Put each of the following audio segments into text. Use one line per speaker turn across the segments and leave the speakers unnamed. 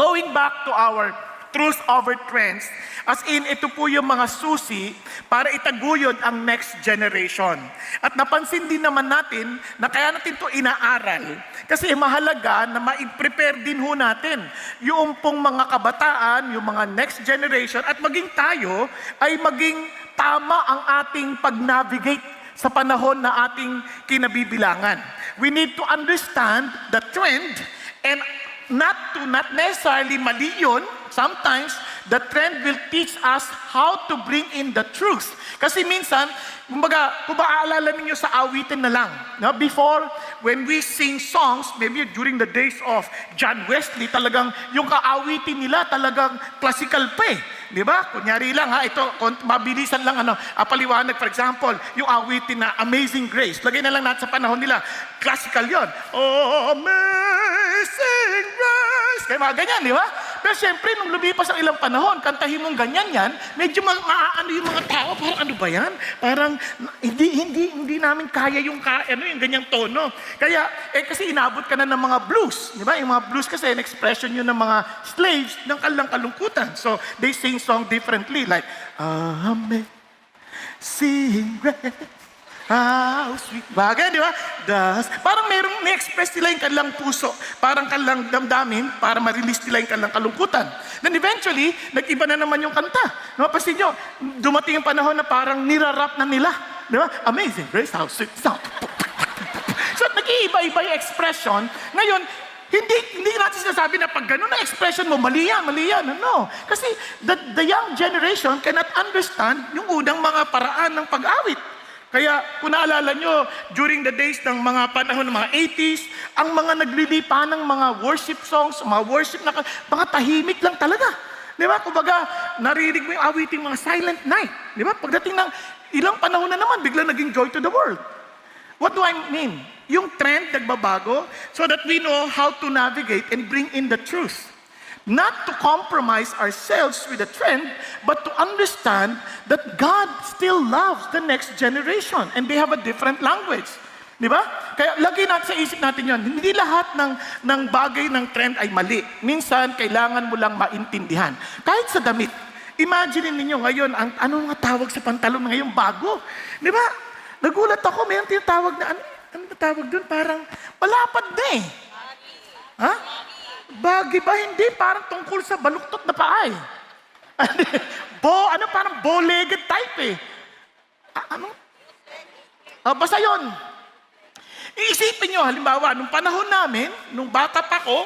Going back to our truth over trends, as in ito po yung mga susi para itaguyod ang next generation. At napansin din naman natin na kaya natin ito inaaral kasi mahalaga na ma-prepare din ho natin yung pong mga kabataan, yung mga next generation at maging tayo ay maging tama ang ating pag-navigate sa panahon na ating kinabibilangan. We need to understand the trend and not necessarily mali yun. Sometimes, the trend will teach us how to bring in the truth. Kasi minsan, kumbaga, kung maaalala ninyo sa awitin na lang, no? Before, when we sing songs, maybe during the days of John Wesley, talagang yung kaawitin nila talagang classical pa eh. Di ba? Kunyari lang ha, ito, mabilisan lang paliwanag, for example, yung awitin na Amazing Grace. Lagay na lang natin sa panahon nila, classical yon. Oh, Amazing Grace. Kaya mga ganyan, di ba? Pero siyempre, nung lumipas ang ilang panahon, kantahin mong ganyan yan, medyo maaano yung mga tao, parang ano ba yan? Parang hindi namin kaya yung ganyang tono. Kaya, kasi inabot ka na ng mga blues. Di ba? Yung mga blues kasi, an expression yun ng mga slaves ng kalang kalungkutan. So, they sing song differently, like, Amazing Grace. How sweet. Bagay, di ba? Parang may express nila yung kanilang puso. Parang kanilang damdamin para ma-release nila yung kanilang kalungkutan. Then eventually, nag-iba na naman yung kanta. Napapansin nyo, dumating yung panahon na parang nirarap na nila. Di ba? Amazing Grace, how sweet sound. So, nag-iiba-iba yung expression. Ngayon, hindi natin sinasabi na pag ganun na expression mo, mali yan. No. Kasi the young generation cannot understand yung unang mga paraan ng pag-awit. Kaya kung naalala nyo, during the days ng mga panahon ng mga 80s, ang mga naglilipa ng mga worship songs, mga tahimik lang talaga. Di ba? Kumbaga, narinig mo yung awiting mga silent night. Di ba? Pagdating ng ilang panahon na naman, bigla naging joy to the world. What do I mean? Yung trend nagbabago so that we know how to navigate and bring in the truth. Not to compromise ourselves with the trend, but to understand that God still loves the next generation and they have a different language. Di ba? Kaya lagi natin sa isip natin yon. Hindi lahat ng bagay ng trend ay mali. Minsan, kailangan mo lang maintindihan. Kahit sa damit. Imagine ninyo ngayon, ano nga tawag sa pantalon ngayon bago? Di ba? Nagulat ako, mayroon tinatawag na, ano tawag doon? Parang malapad na eh. Ha? Bagay ba? Hindi. Parang tungkol sa baluktot na paa eh. Parang bow-legged type eh. Basta yun. Iisipin nyo, halimbawa, nung panahon namin, nung bata pa ko,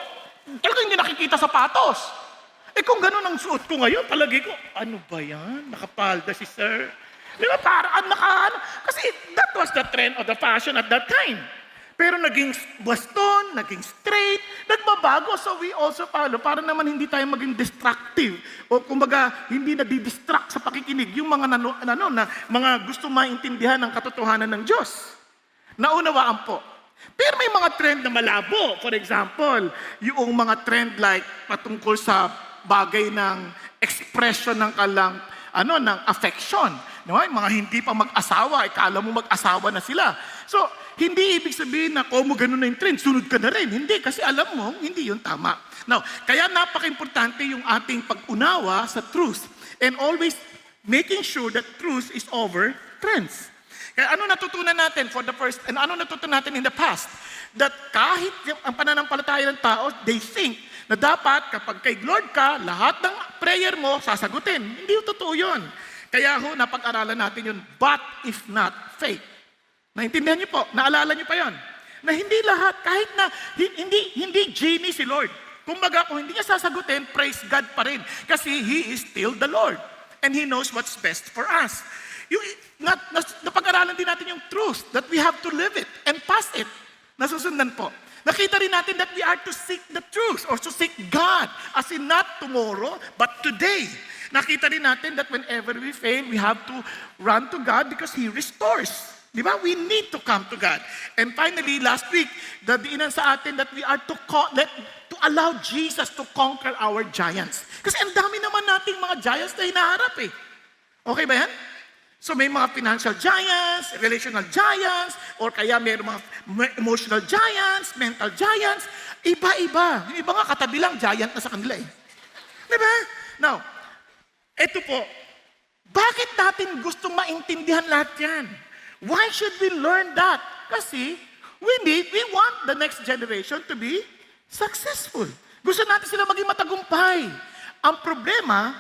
talagang hindi nakikita sapatos. Kung ganun ang suot ko ngayon, palagi ko, ano ba yan? Nakapalda si sir. Di ba? Parang kasi that was the trend of the fashion at that time. Pero naging baston, naging straight, nagbabago. So we also follow para naman hindi tayo maging destructive. O kumbaga, hindi na-distract sa pakikinig yung mga mga gusto maintindihan ng katotohanan ng Diyos. Naunawaan po. Pero may mga trend na malabo. For example, yung mga trend like patungkol sa bagay ng expression ng ng affection. No? Mga hindi pa mag-asawa, ikala mo mag-asawa na sila. So, hindi ibig sabihin na kung mo ganun na yung trend, sunod ka na rin. Hindi, kasi alam mo, hindi yun tama. Now, kaya napaka-importante yung ating pag-unawa sa truth and always making sure that truth is over trends. Kaya ano natutunan natin ano natutunan natin in the past? That kahit ang pananampalataya ng tao, they think na dapat kapag kay Lord ka, lahat ng prayer mo sasagutin. Hindi yung totoo yun. Kaya napag-aralan natin yun, but if not faith. Naintindihan niyo po? Naalala niyo pa yon? Na hindi lahat, kahit na hindi genie si Lord. Kumbaga, kung hindi niya sasagutin, praise God pa rin. Kasi He is still the Lord. And He knows what's best for us. Napag-aralan din natin yung truth that we have to live it and pass it. Nasusundan po. Nakita rin natin that we are to seek the truth or to seek God. As in not tomorrow, but today. Nakita rin natin that whenever we fail, we have to run to God because He restores. Di ba? We need to come to God. And finally, last week, diinan sa atin that we are to allow Jesus to conquer our giants. Kasi ang dami naman nating mga giants na hinaharap eh. Okay ba yan? So may mga financial giants, relational giants, or kaya may mga emotional giants, mental giants, iba-iba. Yung iba nga katabi lang, giant na sa kanila eh. Diba? Now, eto po, bakit natin gustong maintindihan lahat yan? Why should we learn that? Kasi we want the next generation to be successful. Gusto natin sila maging matagumpay. Ang problema,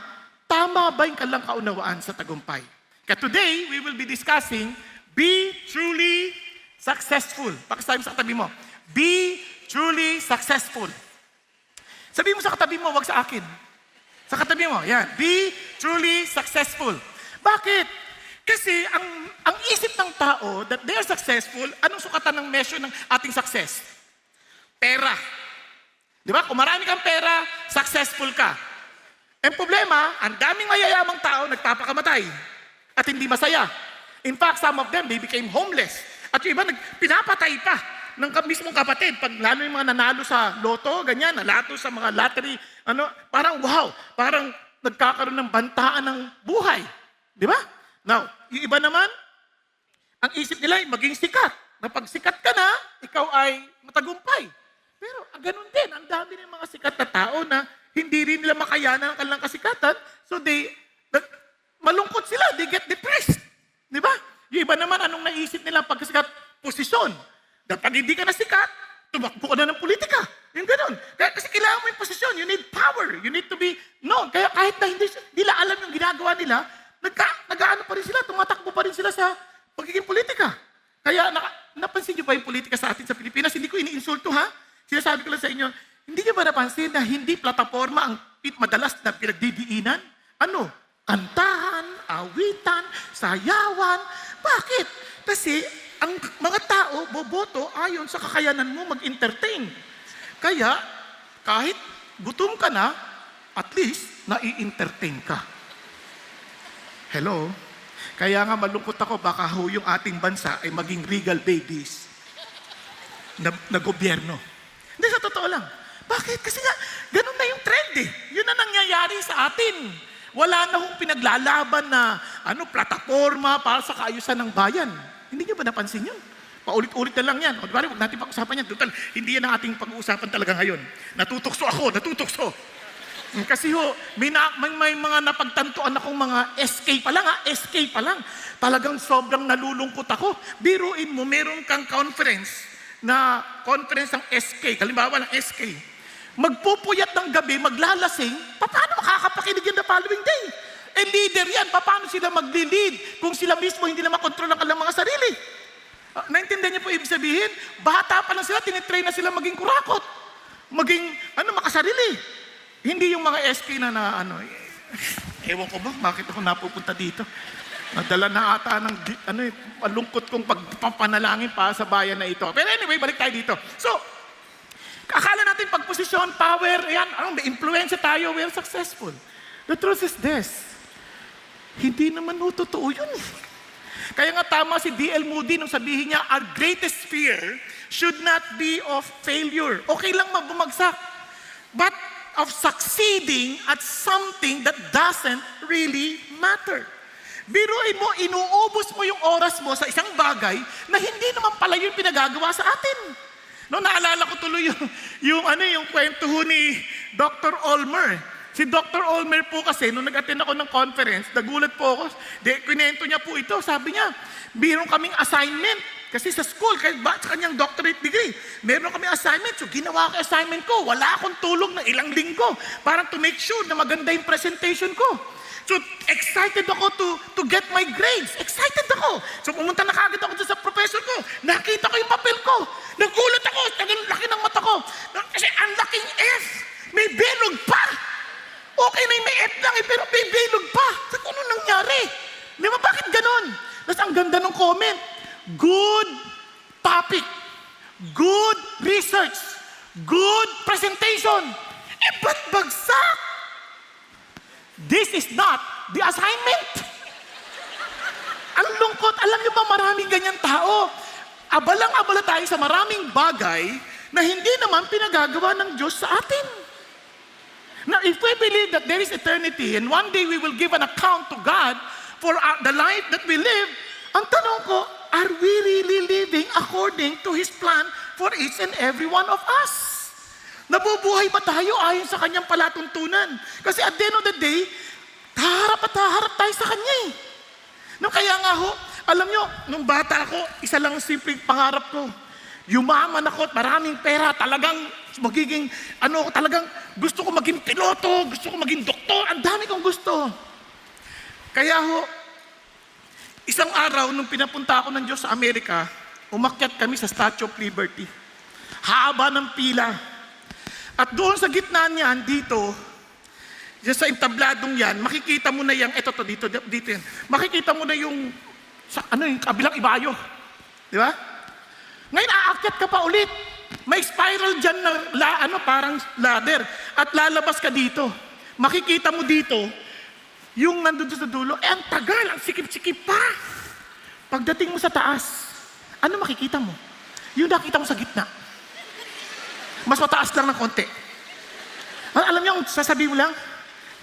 tama ba yung kanilang kaunawaan sa tagumpay? Kaya today, we will be discussing, be truly successful. Pakisabi mo sa katabi mo, be truly successful. Sabi mo sa katabi mo, wag sa akin. Sa katabi mo, yan, be truly successful. Bakit? Kasi ang isip ng tao that they are successful, anong sukatan ng measure ng ating success? Pera. Di ba? Kung marami kang pera, successful ka. Ang problema, ang daming mayayamang tao nagpapakamatay at hindi masaya. In fact, some of them, they became homeless. At yung iba, pinapatay pa ng mismong kapatid. Pag lalo yung mga nanalo sa loto, ganyan, nalato sa mga lottery, parang wow, parang nagkakaroon ng bantaan ng buhay. Di ba? Now, yung iba naman, ang isip nila ay maging sikat. Na pag sikat ka na, ikaw ay matagumpay. Pero ganun din, ang dami ng mga sikat na tao na hindi rin nila makayanan ang kanilang kasikatan, so malungkot sila, they get depressed. Di ba? Yung iba naman, anong naisip nila pagkasikat? Posisyon. Dahil pag hindi ka na sikat, tumakbo ka na ng politika. Yung ganun. Kasi kailangan mo yung posisyon, you need power, you need to be known. Kaya kahit na hindi nila alam yung ginagawa nila, nag-aano pa rin sila, tumatakbo pa rin sila sa pagiging politika. Kaya napansin niyo ba yung politika sa atin sa Pilipinas? Hindi ko iniinsulto ha. Sinasabi ko lang sa inyo, hindi niyo ba napansin na hindi plataforma ang madalas na pinagdidiinan? Ano? Kantahan, awitan, sayawan. Bakit? Kasi ang mga tao boboto ayon sa kakayanan mo mag-entertain. Kaya kahit gutom ka na, at least nai-entertain ka. Hello? Kaya nga malungkot ako, baka yung ating bansa ay maging regal babies na gobyerno. Hindi, sa totoo lang. Bakit? Kasi nga, ganun na yung trend eh. Yun na nangyayari sa atin. Wala na hong pinaglalaban na plataforma para sa kaayusan ng bayan. Hindi niyo ba napansin yun? Paulit-ulit na lang yan. O diba, huwag natin pag-usapan yan. Total, hindi yan ang ating pag-uusapan talaga ngayon. Natutokso ako, natutokso. Kasi may mga napagtantuan akong mga SK pa lang, SK pa lang. Talagang sobrang nalulungkot ako. Biruin mo, meron kang conference ng SK, halimbawa ng SK. Magpupuyat ng gabi, maglalasing, paano makakapakinig yan the following day? Leader yan, paano sila magli-lead kung sila mismo hindi na makontrol ang kanilang mga sarili? Naintindihan niyo po ibig sabihin? Bata pa lang sila, tinitrain na sila maging kurakot. Maging, makasarili. Hindi yung mga SK ewan ko ba, bakit ako napupunta dito? Nadala na ata ng, malungkot kong pagpapanalangin pa sa bayan na ito. Pero anyway, balik tayo dito. So, akala natin pagposisyon, power, yan, may influensya tayo, we are successful. The truth is this, hindi naman totoo yun. Kaya nga tama si D.L. Moody nung sabihin niya, our greatest fear should not be of failure. Okay lang bumagsak, but of succeeding at something that doesn't really matter. Biruin mo, inuubos mo yung oras mo sa isang bagay na hindi naman pala yung pinagagawa sa atin. Naalala ko tuloy yung kwento ni Dr. Olmer. Si Dr. Olmer po kasi, nung nag-attend ako ng conference, nagulat po ako, kwento niya po ito, sabi niya, meron kaming assignment. Kasi sa school, kahit sa kanyang doctorate degree, meron kami assignment. So ginawa ko assignment ko, wala akong tulong ng ilang linggo para to make sure na maganda yung presentation ko. So excited ako to get my grades. Excited ako. So pumunta na kagad ako sa professor ko. Nakita ko yung papel ko. Nagulat ako. Ang laki ng mata ko. Kasi ang laking F. May bilog pa. Okay na yung may F lang pero may bilog pa. So ano nangyari? Di ba bakit ganun? Tapos ang ganda ng comment. Good topic. Good research. Good presentation. Ba't bagsak? This is not the assignment. Ang lungkot. Alam niyo ba maraming ganyan tao? Abalang-abala tayo sa maraming bagay na hindi naman pinagagawa ng Diyos sa atin. Now, if we believe that there is eternity and one day we will give an account to God for the life that we live, ang tanong ko, are we really living according to His plan for each and every one of us? Nabubuhay ba tayo ayon sa kanyang palatuntunan? Kasi at the end of the day, haharap at haharap tayo sa kanya eh. No, kaya nga ho, alam nyo, nung bata ako, isa lang simpleng pangarap ko. Yumaman ako at maraming pera, talagang magiging, talagang gusto ko maging piloto, gusto ko maging doktor, ang dami kong gusto. Kaya ho, isang araw nung pinapunta ako ng Diyos sa Amerika, umakyat kami sa Statue of Liberty. Haba ng pila. At doon sa gitna niyan, dito, sa entabladong yan, makikita mo na yung, dito yan. Makikita mo na yung, yung kabilang ibayo. Di ba? Ngayon, aakyat ka pa ulit. May spiral dyan na, parang ladder. At lalabas ka dito. Makikita mo dito, yung nandun sa dulo, ang tagal, ang sikip-sikip pa. Pagdating mo sa taas, ano makikita mo? Yung nakita mo sa gitna. Mas mataas lang ng konti. Alam niyo, sasabihin mo lang,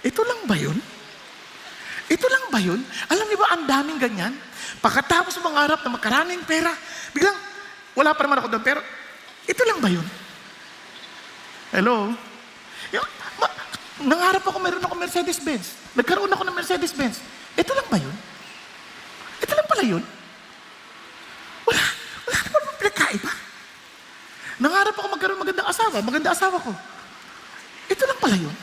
ito lang ba yun? Ito lang ba yun? Alam niyo ba, ang daming ganyan? Pagkatapos mangarap na magkaraming pera, biglang, wala pa naman ako doon, pero ito lang ba yun? Hello? Nangarap ako, meron ako Mercedes-Benz. Nagkaroon ako ng Mercedes-Benz. Ito lang ba yun? Ito lang pala yun? Wala naman pinagkaiba. Nangarap ako magkaroon maganda asawa ko. Ito lang pala yun.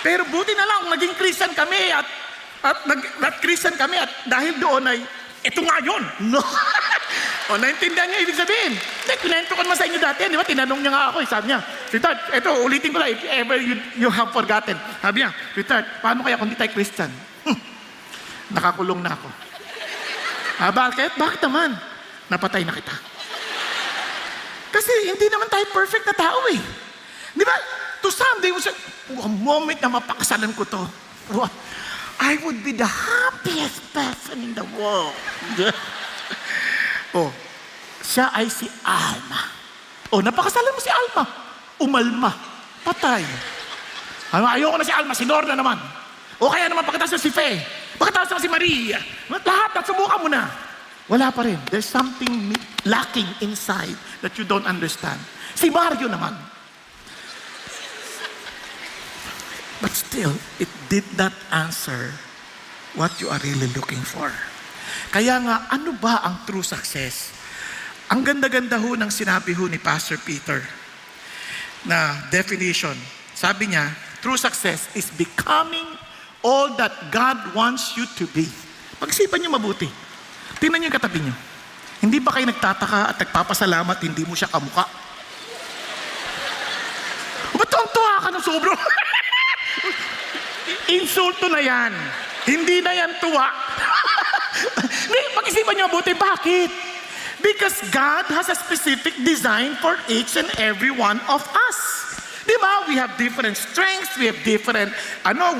Pero buti na lang, naging Christian kami at Christian kami at dahil doon ay, ito nga yun. No. O, naintindihan niya ibig sabihin. Kinento ko naman sa inyo dati, di ba? Tinanong niya nga ako, sabi niya, sweetheart, ito, ulitin ko lang, if ever you have forgotten. Sabi niya, sweetheart, paano kaya kung di tayo Christian? Nakakulong na ako. Bakit? Bakit naman? Napatay na kita. Kasi hindi naman tayo perfect na tao eh. Di ba? To some, they would say, a moment na mapakasalan ko to, I would be the happiest person in the world. Siya ay si Alma. Napakasalan mo si Alma. Umalma. Patay. Ayoko na si Alma, si Lorna naman. O kaya naman pagkatapos si Faye. Pagkatapos naman si Maria. Lahat, subukan mo na. Wala pa rin. There's something lacking inside that you don't understand. Si Mario naman. But still, it did not answer what you are really looking for. Kaya nga, ano ba ang true success? Ang ganda-ganda ho ng sinabi ho ni Pastor Peter na definition. Sabi niya, true success is becoming all that God wants you to be. Pag-isipan niyo mabuti. Tingnan niyo yung katabi niyo. Hindi ba kayo nagtataka at nagpapasalamat hindi mo siya kamukha? Ba't tuwang-tuwa ka ng sobro? Insulto na yan. Hindi na yan tuwa. Pag-isipan niyo mabuti, bakit? Because God has a specific design for each and every one of us. Di ba? We have different strengths, we have different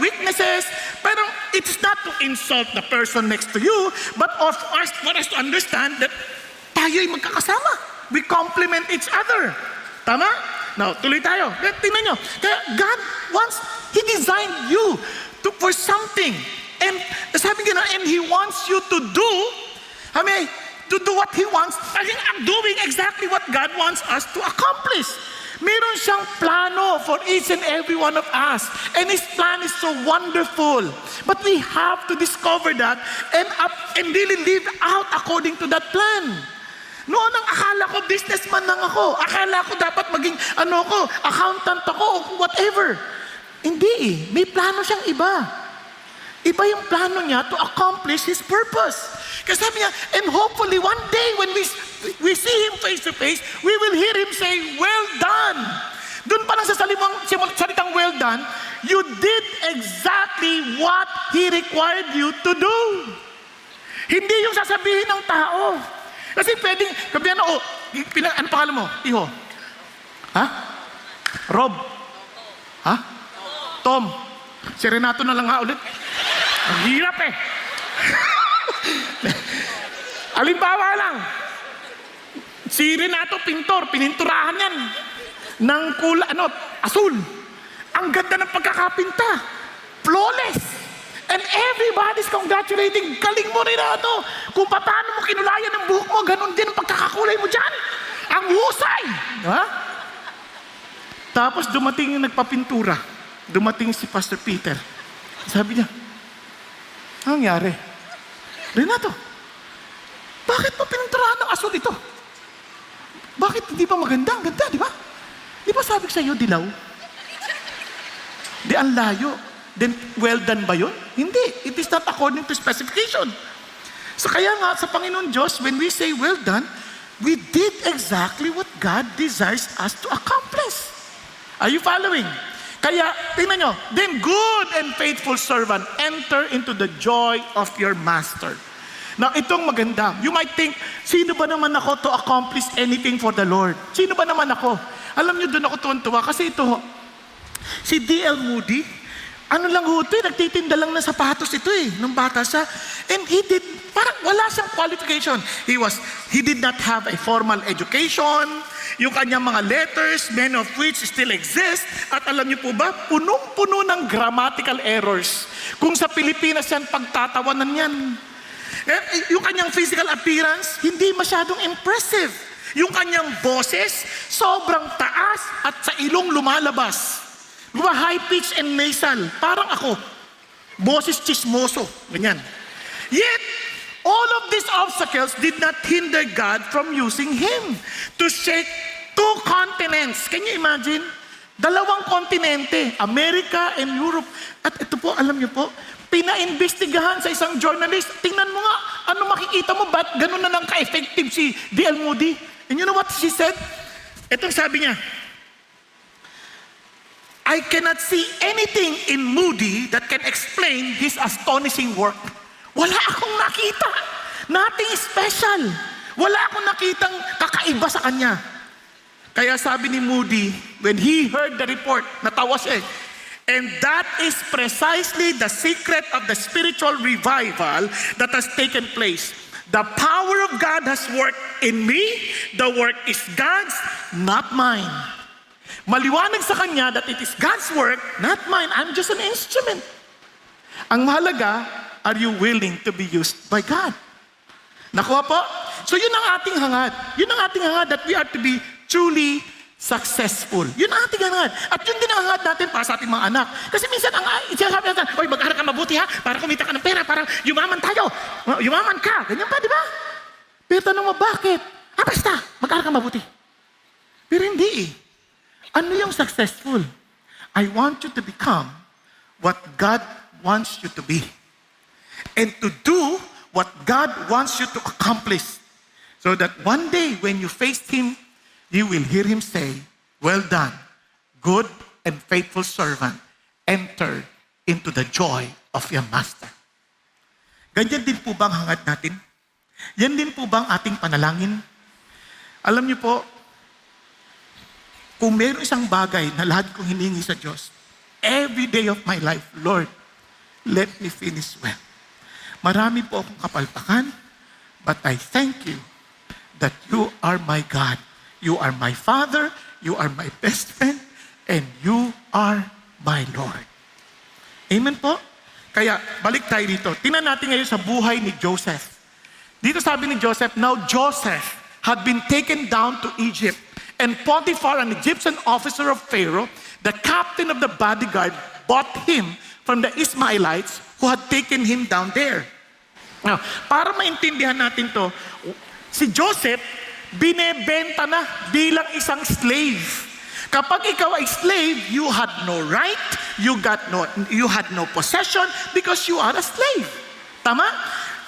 weaknesses, pero it's not to insult the person next to you, but for us to understand that tayo'y magkakasama. We complement each other. Tama? Now, tuloy tayo. Tingnan nyo. Kaya God He designed you for something. And sabi nga, and He wants you to do what He wants. I'm doing exactly what God wants us to accomplish. Meron siyang plano for each and every one of us. And His plan is so wonderful. But we have to discover that and really live out according to that plan. Noon ang akala ko, businessman lang ako. Akala ko dapat maging, accountant ako, o whatever. Hindi eh. May plano siyang iba. Iba yung plano niya to accomplish His purpose. Kasi sabi niya, and hopefully one day when we see Him face to face, we will hear Him say, well done. Doon pa lang sa salitang well done, you did exactly what He required you to do. Hindi yung sasabihin ng tao. Kasi pwedeng, ano pangalan mo? Iho? Ha? Rob? Ha? Tom? Si Renato na lang nga ulit. Ang hirap eh. Halimbawa lang, si Renato pintor, pininturahan yan ng asul. Ang ganda ng pagkakapinta. Flawless. And everybody's congratulating. Galing mo rin ano. Kung paano mo kinulayan ng buhok mo, ganun din ang pagkakakulay mo dyan. Ang husay. Ha? Tapos dumating yung nagpapintura. Dumating si Pastor Peter. Sabi niya, anong nangyari? Renato, bakit mo pininturahan ng asul ito? Bakit hindi ba maganda? Ang ganda, di ba? Di ba sabi ko sa iyo, dilaw? Di ang layo. Then, well done ba yun? Hindi. It is not according to specification. So kaya nga, sa Panginoon Diyos, when we say well done, we did exactly what God desires us to accomplish. Are you following? Kaya, tingnan nyo, then good and faithful servant, enter into the joy of your master. Now, itong maganda. You might think, sino ba naman ako to accomplish anything for the Lord? Sino ba naman ako? Alam nyo, doon ako tuwan-tuwa. Kasi ito, si D.L. Moody, ano lang ho ito nagtitinda lang ng sapatos ito nung bata siya. And he did, parang wala siyang qualification. He did not have a formal education. Yung kanyang mga letters, many of which still exist. At alam niyo po ba, punong-puno ng grammatical errors. Kung sa Pilipinas yan, pagtatawanan yan. Yung kanyang physical appearance, hindi masyadong impressive. Yung kanyang boses, sobrang taas at sa ilong lumalabas. Diba, high pitch and nasal. Parang ako. Boses chismoso. Ganyan. Yet, all of these obstacles did not hinder God from using him to shake 2 continents. Can you imagine? 2 kontinente, America and Europe. At ito po, alam niyo po, pinaimbestigahan sa isang journalist. Tingnan mo nga, ano makikita mo, ba't ganun na lang ka-effective si D.L. Moody? And you know what she said? Itong sabi niya, I cannot see anything in Moody that can explain his astonishing work. Wala akong nakita. Nothing special. Wala akong nakitang kakaiba sa kanya. Kaya sabi ni Moody, when he heard the report, natawa siya and that is precisely the secret of the spiritual revival that has taken place. The power of God has worked in me. The work is God's, not mine. Maliwanag sa kanya that it is God's work, not mine. I'm just an instrument. Ang mahalaga, are you willing to be used by God? Nakuha po? So yun ang ating hangad. Yun ang ating hangad that we are to be truly successful. Yun ang ating hangad. At yun din ang hangad natin para sa ating mga anak. Kasi minsan, sinasabi natin, oy, mag-aral ka mabuti ha, para kumita ka ng pera, para yumaman tayo. Yumaman ka. Ganyan pa, di ba? Pero tanong mo, bakit? Basta, mag-aral ka mabuti. Pero hindi Ano yung successful? I want you to become what God wants you to be. And to do what God wants you to accomplish. So that one day when you face Him, you will hear Him say, well done, good and faithful servant, enter into the joy of your master. Ganyan din po bang hangad natin? Yan din po bang ating panalangin? Alam niyo po, kung mayroon isang bagay na lahat kong hiningi sa Diyos, every day of my life, Lord, let me finish well. Marami po akong kapalpakan, but I thank you that you are my God. You are my Father, you are my best friend, and you are my Lord. Amen po? Kaya, balik tayo dito. Tingnan natin ngayon sa buhay ni Joseph. Dito sabi ni Joseph, now Joseph had been taken down to Egypt, and Potiphar, an Egyptian officer of Pharaoh, the captain of the bodyguard, bought him from the Ismailites who had taken him down there. Now, para maintindihan natin to, si Joseph, binebenta na bilang isang slave. Kapag ikaw ay slave, you had no right, you had no possession because you are a slave. Tama?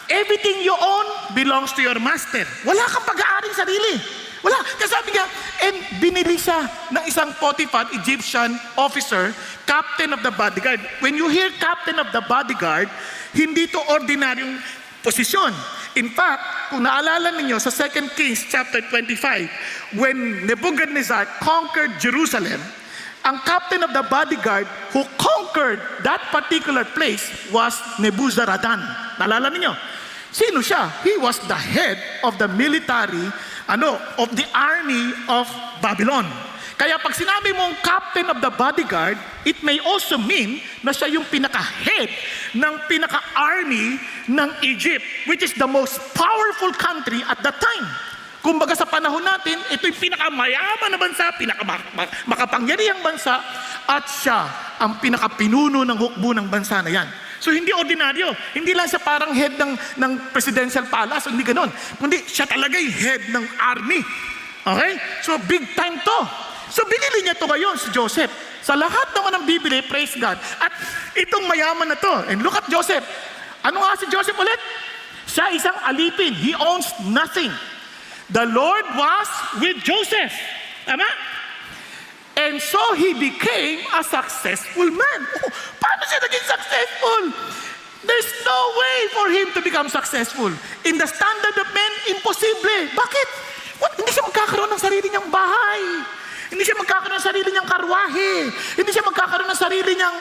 Everything you own belongs to your master. Wala kang pag-aaring sarili. Wala. Kasi sabi nga, and binili siya ng isang Potiphar, Egyptian officer, captain of the bodyguard. When you hear captain of the bodyguard, hindi to ordinaryong posisyon. In fact, kung naalala ninyo sa 2 Kings chapter 25, when Nebuchadnezzar conquered Jerusalem, ang captain of the bodyguard who conquered that particular place was Nebuzaradan. Naalala ninyo? Sino siya? He was the head of the military, of the army of Babylon. Kaya pag sinabi mong captain of the bodyguard, it may also mean na siya yung pinaka-head ng pinaka-army ng Egypt, which is the most powerful country at that time. Kumbaga sa panahon natin, ito yung pinakamayaman na bansa, pinakamakapangyarihang bansa, at siya ang pinakapinuno ng hukbo ng bansa na yan. So hindi ordinaryo, hindi lang siya parang head ng presidential palace, hindi ganon. Kundi siya talaga yung head ng army. Okay? So big time to. So binili niya to ngayon si Joseph. Sa lahat naman ng Biblia, praise God. At itong mayaman na to. And look at Joseph. Ano nga si Joseph ulit? Siya isang alipin. He owns nothing. The Lord was with Joseph. Tama? And so he became a successful man. Oh, paano siya naging successful? There's no way for him to become successful. In the standard of men, imposible. Bakit? Hindi siya magkakaroon ng sarili niyang bahay. Hindi siya magkakaroon ng sarili niyang karwahe. Hindi siya magkakaroon ng sarili niyang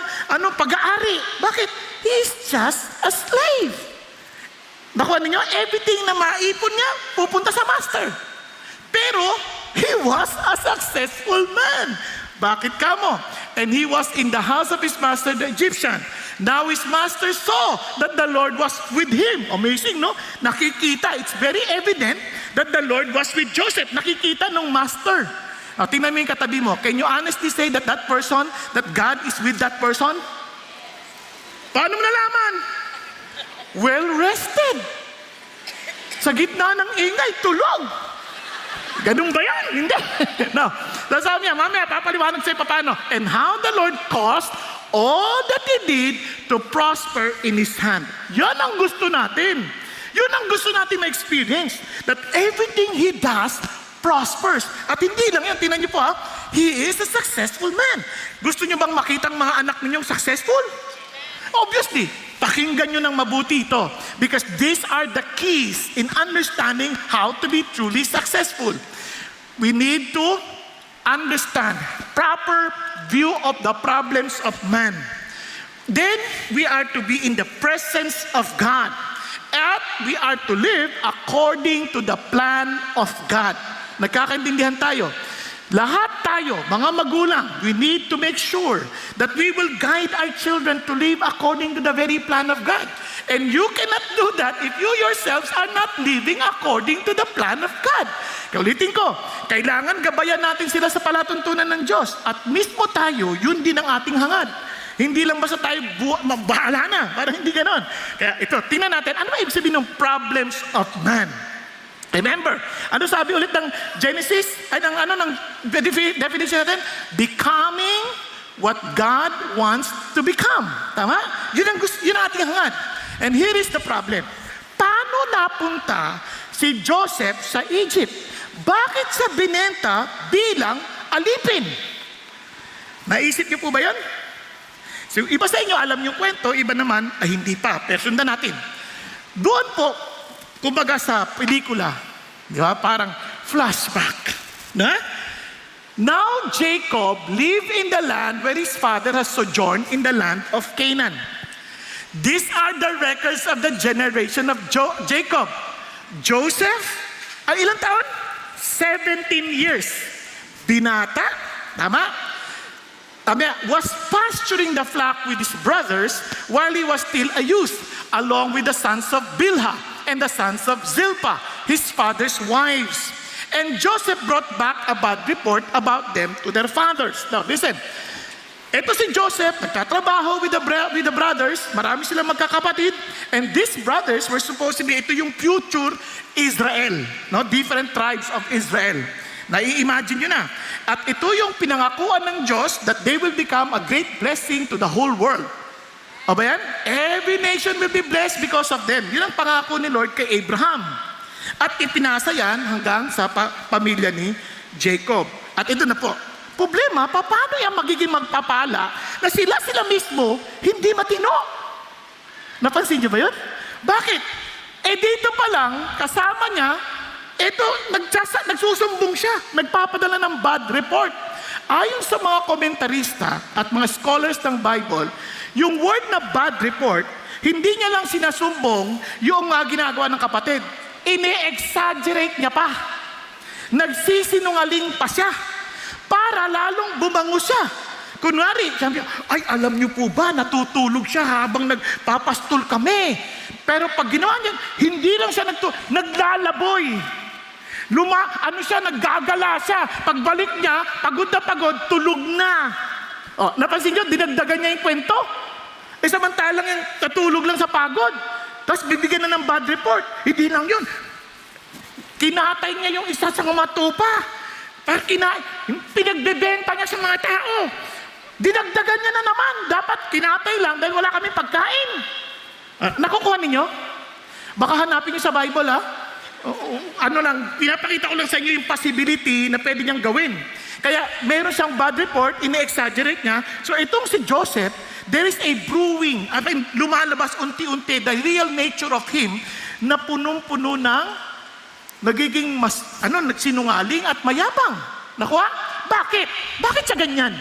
pag-aari. Bakit? He is just a slave. Nakuha ninyo, everything na maipon niya, pupunta sa master. Pero, he was a successful man. Bakit kamo? And he was in the house of his master, the Egyptian. Now his master saw that the Lord was with him. Amazing, no? Nakikita, it's very evident that the Lord was with Joseph. Nakikita ng master. Now, tingnan mo yung katabi mo. Can you honestly say that that person, that God is with that person? Paano mo nalaman? Well rested. Sa gitna ng ingay, tulog. Ganun ba yan? Hindi. No. Sabi niya, mamaya, papaliwanag sa'yo paano. And how the Lord caused all that he did to prosper in his hand. Yan ang gusto natin. Yun ang gusto natin ma-experience. That everything he does prospers. At hindi lang yan, tingnan niyo po he is a successful man. Gusto niyo bang makita ang mga anak ninyong successful? Obviously, pakinggan niyo ng mabuti ito. Because these are the keys in understanding how to be truly successful. We need to understand proper view of the problems of man. Then, we are to be in the presence of God. At we are to live according to the plan of God. Nagkakaintindihan tayo. Lahat tayo, mga magulang, we need to make sure that we will guide our children to live according to the very plan of God. And you cannot do that if you yourselves are not living according to the plan of God. Kaulitin ko, kailangan gabayan natin sila sa palatuntunan ng Diyos. At mismo tayo, yun din ang ating hangad. Hindi lang basta tayo bahala na. Parang hindi ganon. Kaya ito, tingnan natin, ano ba ibig sabihin ng problems of man? Remember, ano sabi ulit ng Genesis? Ay, ng definition natin? Becoming what God wants to become. Tama? Yun ang ating hangad. And here is the problem. Paano napunta si Joseph sa Egypt? Bakit siya binenta bilang alipin? Naisip niyo po ba yan? So, iba sa inyo alam yung kwento, iba naman ay hindi pa. Pero sundan natin. Doon po, kumbaga sa pelikula, di ba? Parang flashback. Na? Now Jacob lived in the land where his father has sojourned in the land of Canaan. These are the records of the generation of Jacob. Joseph, ay ilang taon? 17 years. Binata, tama? Was pasturing the flock with his brothers while he was still a youth, along with the sons of Bilhah and the sons of Zilpah, his father's wives. And Joseph brought back a bad report about them to their fathers. Now, listen. Ito si Joseph, nagtatrabaho with the brothers, marami silang magkakapatid, and these brothers were supposed to be, ito yung future Israel, no? Different tribes of Israel. Nai-imagine nyo na. At ito yung pinangakuan ng Diyos that they will become a great blessing to the whole world. O ba yan? Every nation will be blessed because of them. Yun ang pangako ni Lord kay Abraham. At ipinasa yan hanggang sa pamilya ni Jacob. At ito na po. Problema, paano yan magiging magpapala na sila mismo hindi matino? Napansin niyo ba yun? Bakit? Dito pa lang, kasama niya, nagsusumbong siya, nagpapadala ng bad report. Ayon sa mga komentarista at mga scholars ng Bible, yung word na bad report, hindi niya lang sinasumbong yung ginagawa ng kapatid. Ini-exaggerate niya pa. Nagsisinungaling pa siya. para lalong bumango siya. Kunwari, sabi niya, ay alam niyo po ba, natutulog siya habang nagpapastol kami. Pero pag ginawa niya, hindi lang siya naglalaboy. Naggagala siya. Pagbalik niya, pagod na pagod, tulog na. O, napansin niyo, dinagdagan niya yung kwento. Samantalang yung natulog lang sa pagod. Tapos bibigyan na ng bad report. Hindi lang yun. Kinatay niya yung isa sa mga tupa. Pinagbebenta niya sa mga tao. Dinagdagan niya na naman. Dapat kinatay lang dahil wala kami pagkain. Nakukuha ninyo? Baka hanapin niyo sa Bible, ha? Pinapakita ko lang sa inyo yung possibility na pwede niyang gawin. Kaya meron siyang bad report, ine-exaggerate niya. So itong si Joseph, there is a brewing. Lumalabas unti-unti the real nature of him na punong-puno ng nagiging sinungaling at mayabang. Nakuha? Bakit? Bakit siya ganyan?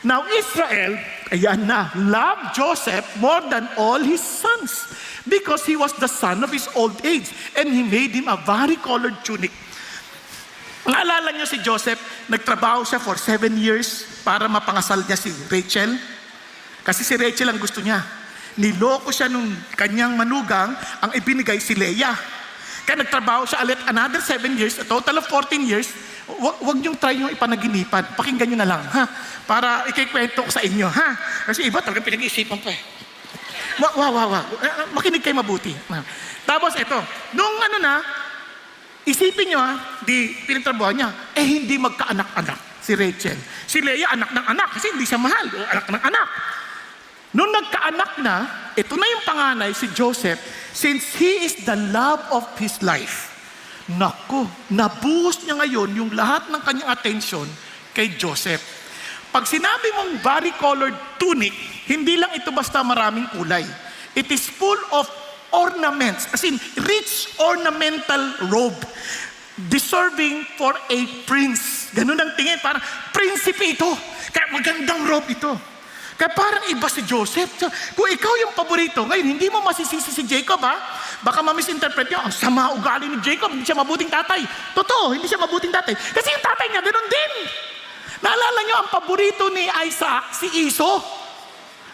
Now Israel, ayan na, loved Joseph more than all his sons because he was the son of his old age and he made him a varicolored tunic. Naalala niyo si Joseph, nagtrabaho siya for 7 years para mapangasal niya si Rachel. Kasi si Rachel ang gusto niya. Niloko siya nung kanyang manugang, ang ibinigay si Leah. Kaya nagtrabaho siya ulit another 7 years, a total of 14 years. Huwag niyong try yung ipanaginipan. Pakinggan niyo na lang, ha? Para ikikwento ko sa inyo, ha? Kasi iba talagang pinag-iisipan pa eh. Makinig kayo mabuti. Tapos ito, nung isipin nyo di pinagtrabaho niya, hindi magkaanak-anak si Rachel. Si Leah anak ng anak kasi hindi siya mahal, anak ng anak. Nung nagkaanak na, ito na yung panganay, si Joseph, since he is the love of his life. Naku, nabuhos niya ngayon yung lahat ng kanyang attention kay Joseph. Pag sinabi mong varicolored tunic, hindi lang ito basta maraming kulay. It is full of ornaments, as in rich ornamental robe, deserving for a prince. Ganun ang tingin, parang prinsipe ito. Kaya magandang robe ito. Kaya parang iba si Joseph. So, kung ikaw yung paborito, ngayon hindi mo masisisi si Jacob, ha? Baka ma-misinterpret niyo, ang sama ugali ni Jacob, hindi siya mabuting tatay. Totoo, hindi siya mabuting tatay. Kasi yung tatay niya, ganun din. Naalala niyo, ang paborito ni Isaac, si Esau.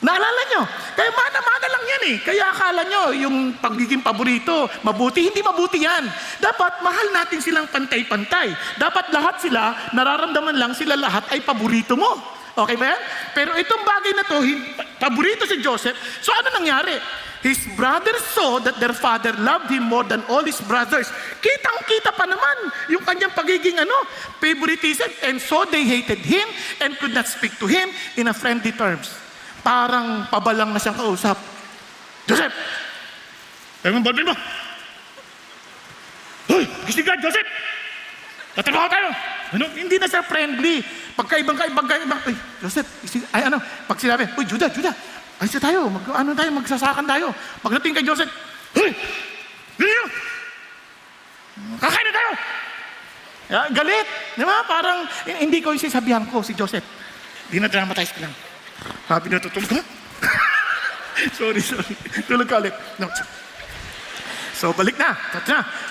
Naalala nyo? Kaya mana-mana lang yan eh. Kaya akala nyo, yung pagiging paborito, mabuti, hindi mabuti yan. Dapat mahal natin silang pantay-pantay. Dapat lahat sila, nararamdaman lang sila lahat ay paborito mo. Okay ba yan? Pero itong bagay na to, paborito si Joseph. So ano nangyari? His brothers saw that their father loved him more than all his brothers. Kitang-kita pa naman yung kanyang pagiging favoritism. And so they hated him and could not speak to him in a friendly terms. Parang pabalang na siyang kausap. Joseph! Kaya mong ballpen mo! Hoy! Gising ka, Joseph! Tatrabaho tayo! Hindi na siya friendly. Pagkaibang. Uy, Joseph! Pag sinabi, uy, Judah! Ayos na tayo, magsasakan tayo. Pagdating kay Joseph, hoy! Ganyan! Kakain na tayo! Galit! Di ba? Parang, hindi ko yung sinasabihan ko si Joseph. Dinadramatize ko lang. Sabi na tutulog ka? sorry. Tulog ka ulit. No. So, balik na.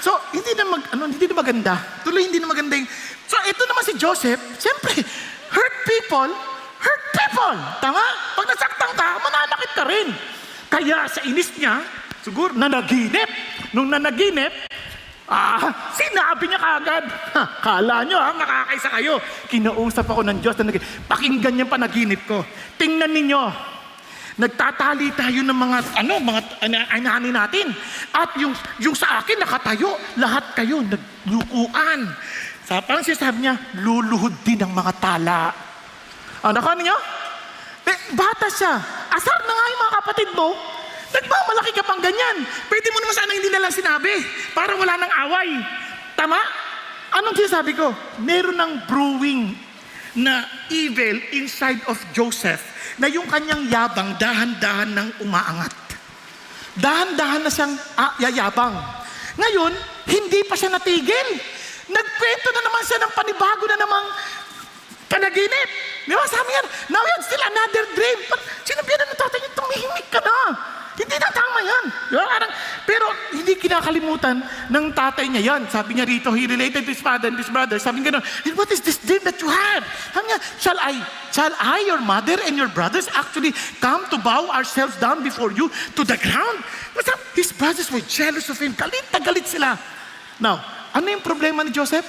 So, hindi na maganda. Tuloy, hindi na maganda yung... So, ito naman si Joseph, siyempre, hurt people. Tama? Pag nasaktan ka, mananakit ka rin. Kaya sa inis niya, siguro, nanaginip. Nung nanaginip, sinabi niya kagad. Kala nyo makakaisa kayo. Kinausap ako ng Diyos na pakinggan niya panaginip ko. Tingnan ninyo. Nagtatali tayo ng mga ani natin. At yung sa akin nakatayo. Lahat kayo naglukuan. Parang sinasabi niya, luluhod din ang mga tala. Nakuha ninyo? Bata siya. Asar na nga yung mga kapatid mo. Nagmamalaki ka pang ganyan. Pwede mo naman sana hindi na lang sinabi. Para wala nang away. Tama? Anong sinasabi ko? Meron ng brewing na evil inside of Joseph na yung kanyang yabang dahan-dahan nang umaangat. Dahan-dahan na siyang yayabang. Ngayon, hindi pa siya natigil. Nagkwento na naman siya ng panibago na namang panaginip. Di ba? Sabi nga, now you had still another dream. Sinabihan na ng tatay niya, tumihimik ka na. Hindi na tama yan. Pero hindi kinakalimutan nakalimutan ng tatay niya yan. Sabi niya rito, he related to his father and his brother. Sabi niya, and what is this dream that you had? Sabi niya, shall I, your mother and your brothers actually come to bow ourselves down before you to the ground? But his brothers were jealous of him. Galit na galit sila. Now, ano yung problema ni Joseph?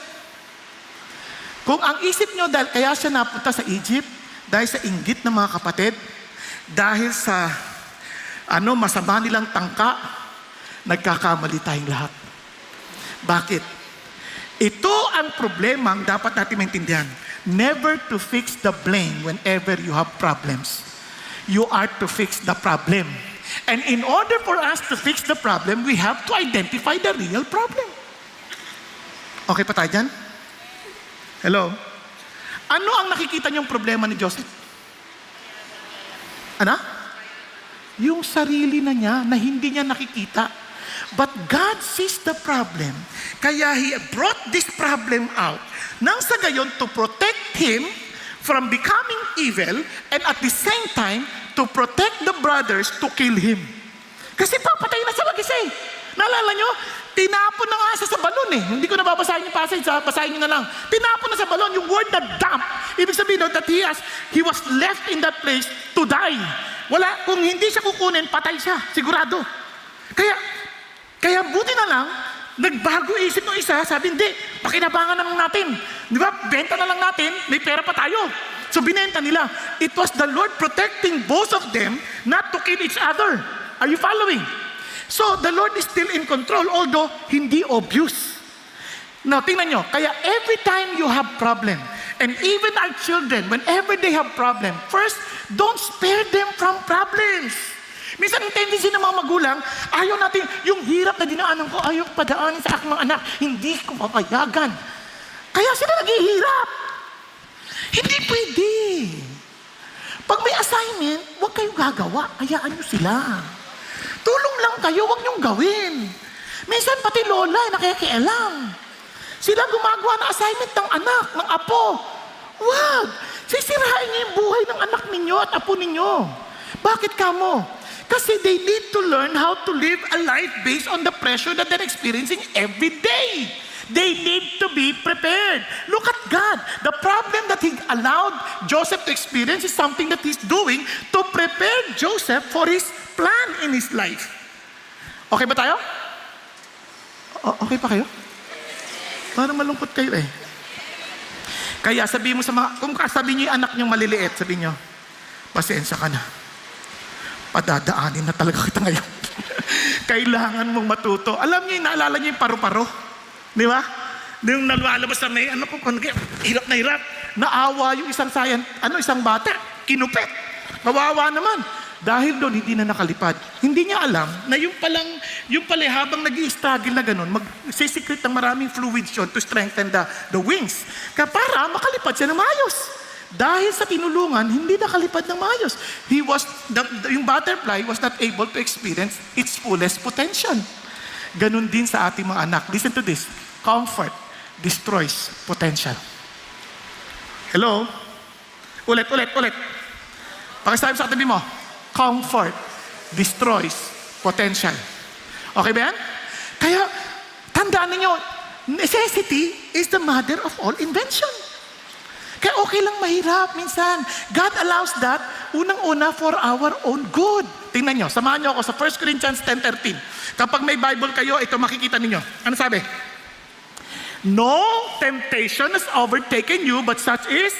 Kung ang isip niyo dahil kaya siya napunta sa Egypt, dahil sa inggit ng mga kapatid, dahil sa masama nilang tangka, nagkakamali tayong lahat. Bakit? Ito ang problema ang dapat natin maintindihan. Never to fix the blame whenever you have problems. You are to fix the problem. And in order for us to fix the problem, we have to identify the real problem. Okay pa tayo dyan? Hello? Ano ang nakikita niyong problema ni Joseph? Ano? Yung sarili na niya na hindi niya nakikita. But God sees the problem. Kaya He brought this problem out nang sa gayon to protect him from becoming evil and at the same time to protect the brothers to kill him. Kasi papatay na siya mag-isa eh. Naalala nyo? Tinapon na nga siya sa balon eh. Hindi ko na babasahin yung passage, basahin nyo na lang. Tinapon na sa balon, yung word na dump. Ibig sabihin that he was left in that place to die. Wala, kung hindi siya kukunin, patay siya, sigurado. Kaya buti na lang, nagbago isip ng isa, sabi, hindi, pakinabangan na lang natin. Di ba, benta na lang natin, may pera pa tayo. So binenta nila. It was the Lord protecting both of them not to kill each other. Are you following? So the Lord is still in control, although hindi obvious. Now, tingnan nyo, kaya every time you have problem, and even our children, whenever they have problem, first, don't spare them from problems. Minsan ang tendency ng mga magulang, ayaw natin, yung hirap na dinaanan ko, ayaw padaanin sa aking mga anak, hindi ko papayagan. Kaya sila naghihirap. Hindi pwede. Pag may assignment, huwag kayong gagawa, hayaan nyo sila. Tulong lang kayo, huwag nyong gawin. Minsan pati lola, nakikialam. Sila gumagawa ng assignment ng anak, ng apo. Wag! Sisirain niyo yung buhay ng anak ninyo at apo ninyo. Bakit kamo? Kasi they need to learn how to live a life based on the pressure that they're experiencing every day. They need to be prepared. Look at God. The problem that He allowed Joseph to experience is something that He's doing to prepare Joseph for His plan in his life. Okay ba tayo? Okay pa kayo? Parang malungkot kayo eh. Kaya sabihin mo sa mga, kung sabihin niyo yung anak niyong maliliit, sabihin niyo, pasensya ka na. Padadaanin na talaga kita ngayon. Kailangan mong matuto. Alam niyo, naalala niyo yung paru-paro? Di ba? Yung nalalabas na may, hirap na hirap. Naawa yung isang isang bata. Kinupit. Kawawa naman. Dahil doon, hindi na nakalipad. Hindi niya alam na yung pala habang nag-i-struggle na ganun, magsisikret ng maraming fluids yun to strengthen the wings. Kaya para makalipad siya ng maayos. Dahil sa tinulungan, hindi nakalipad ng maayos. Yung butterfly was not able to experience its fullest potential. Ganun din sa ating mga anak. Listen to this. Comfort destroys potential. Hello? Ulit. Pakisabi sa katabi mo. Comfort destroys potential. Okay ba yan? Kaya, tandaan ninyo, necessity is the mother of all invention. Kaya okay lang mahirap minsan. God allows that, unang-una, for our own good. Tingnan nyo, samahan nyo ako sa 1 Corinthians 10:13. Kapag may Bible kayo, ito makikita ninyo. Ano sabi? No temptation has overtaken you, but such is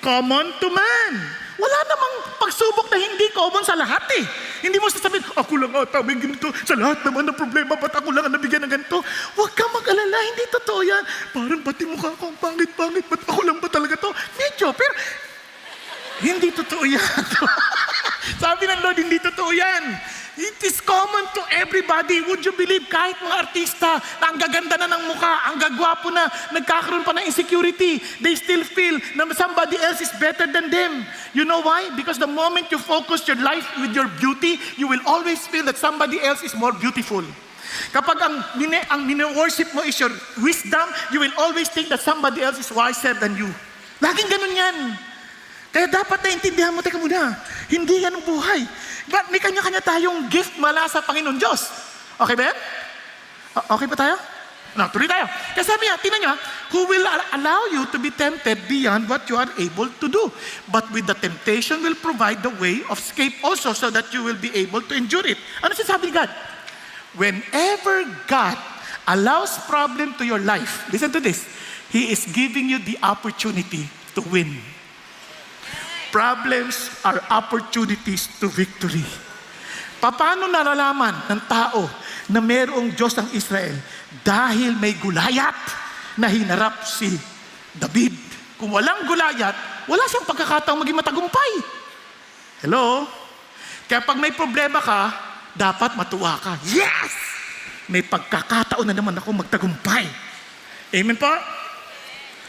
common to man. Wala namang pagsubok na hindi common sa lahat eh. Hindi mo sasabihin, ako lang may ganito. Sa lahat naman ng problema, ba't ako lang ang nabigyan ng ganito? Huwag kang mag-alala, hindi totoo yan. Parang pati mukha akong pangit-pangit, ba't ako lang ba talaga to? Medyo, pero hindi totoo yan. Sabi ng Lord, hindi totoo yan. It is common to everybody. Would you believe kahit mga artista na ang gaganda na ng mukha, ang gagwapo na, nagkakaroon pa ng insecurity, they still feel na somebody else is better than them. You know why? Because the moment you focus your life with your beauty, you will always feel that somebody else is more beautiful. Kapag ang mini-worship mo is your wisdom, you will always think that somebody else is wiser than you. Laging ganun yan. Kaya dapat naintindihan mo, teka muna, hindi yan ang buhay. But may kanya-kanya tayong gift mula sa Panginoon Diyos. Okay ba yan? Okay pa tayo? No, tuloy tayo. Kaya sabi niya, tingnan niyo, who will allow you to be tempted beyond what you are able to do. But with the temptation will provide the way of escape also so that you will be able to endure it. Ano sinasabi ni God? Whenever God allows problem to your life, listen to this, He is giving you the opportunity to win. Problems are opportunities to victory. Paano nalalaman ng tao na mayroong Diyos ang Israel? Dahil may Gulayat na hinarap si David. Kung walang Gulayat, wala siyang pagkakataong maging matagumpay. Hello? Kaya pag may problema ka, dapat matuwa ka. Yes! May pagkakataon na naman ako magtagumpay. Amen po?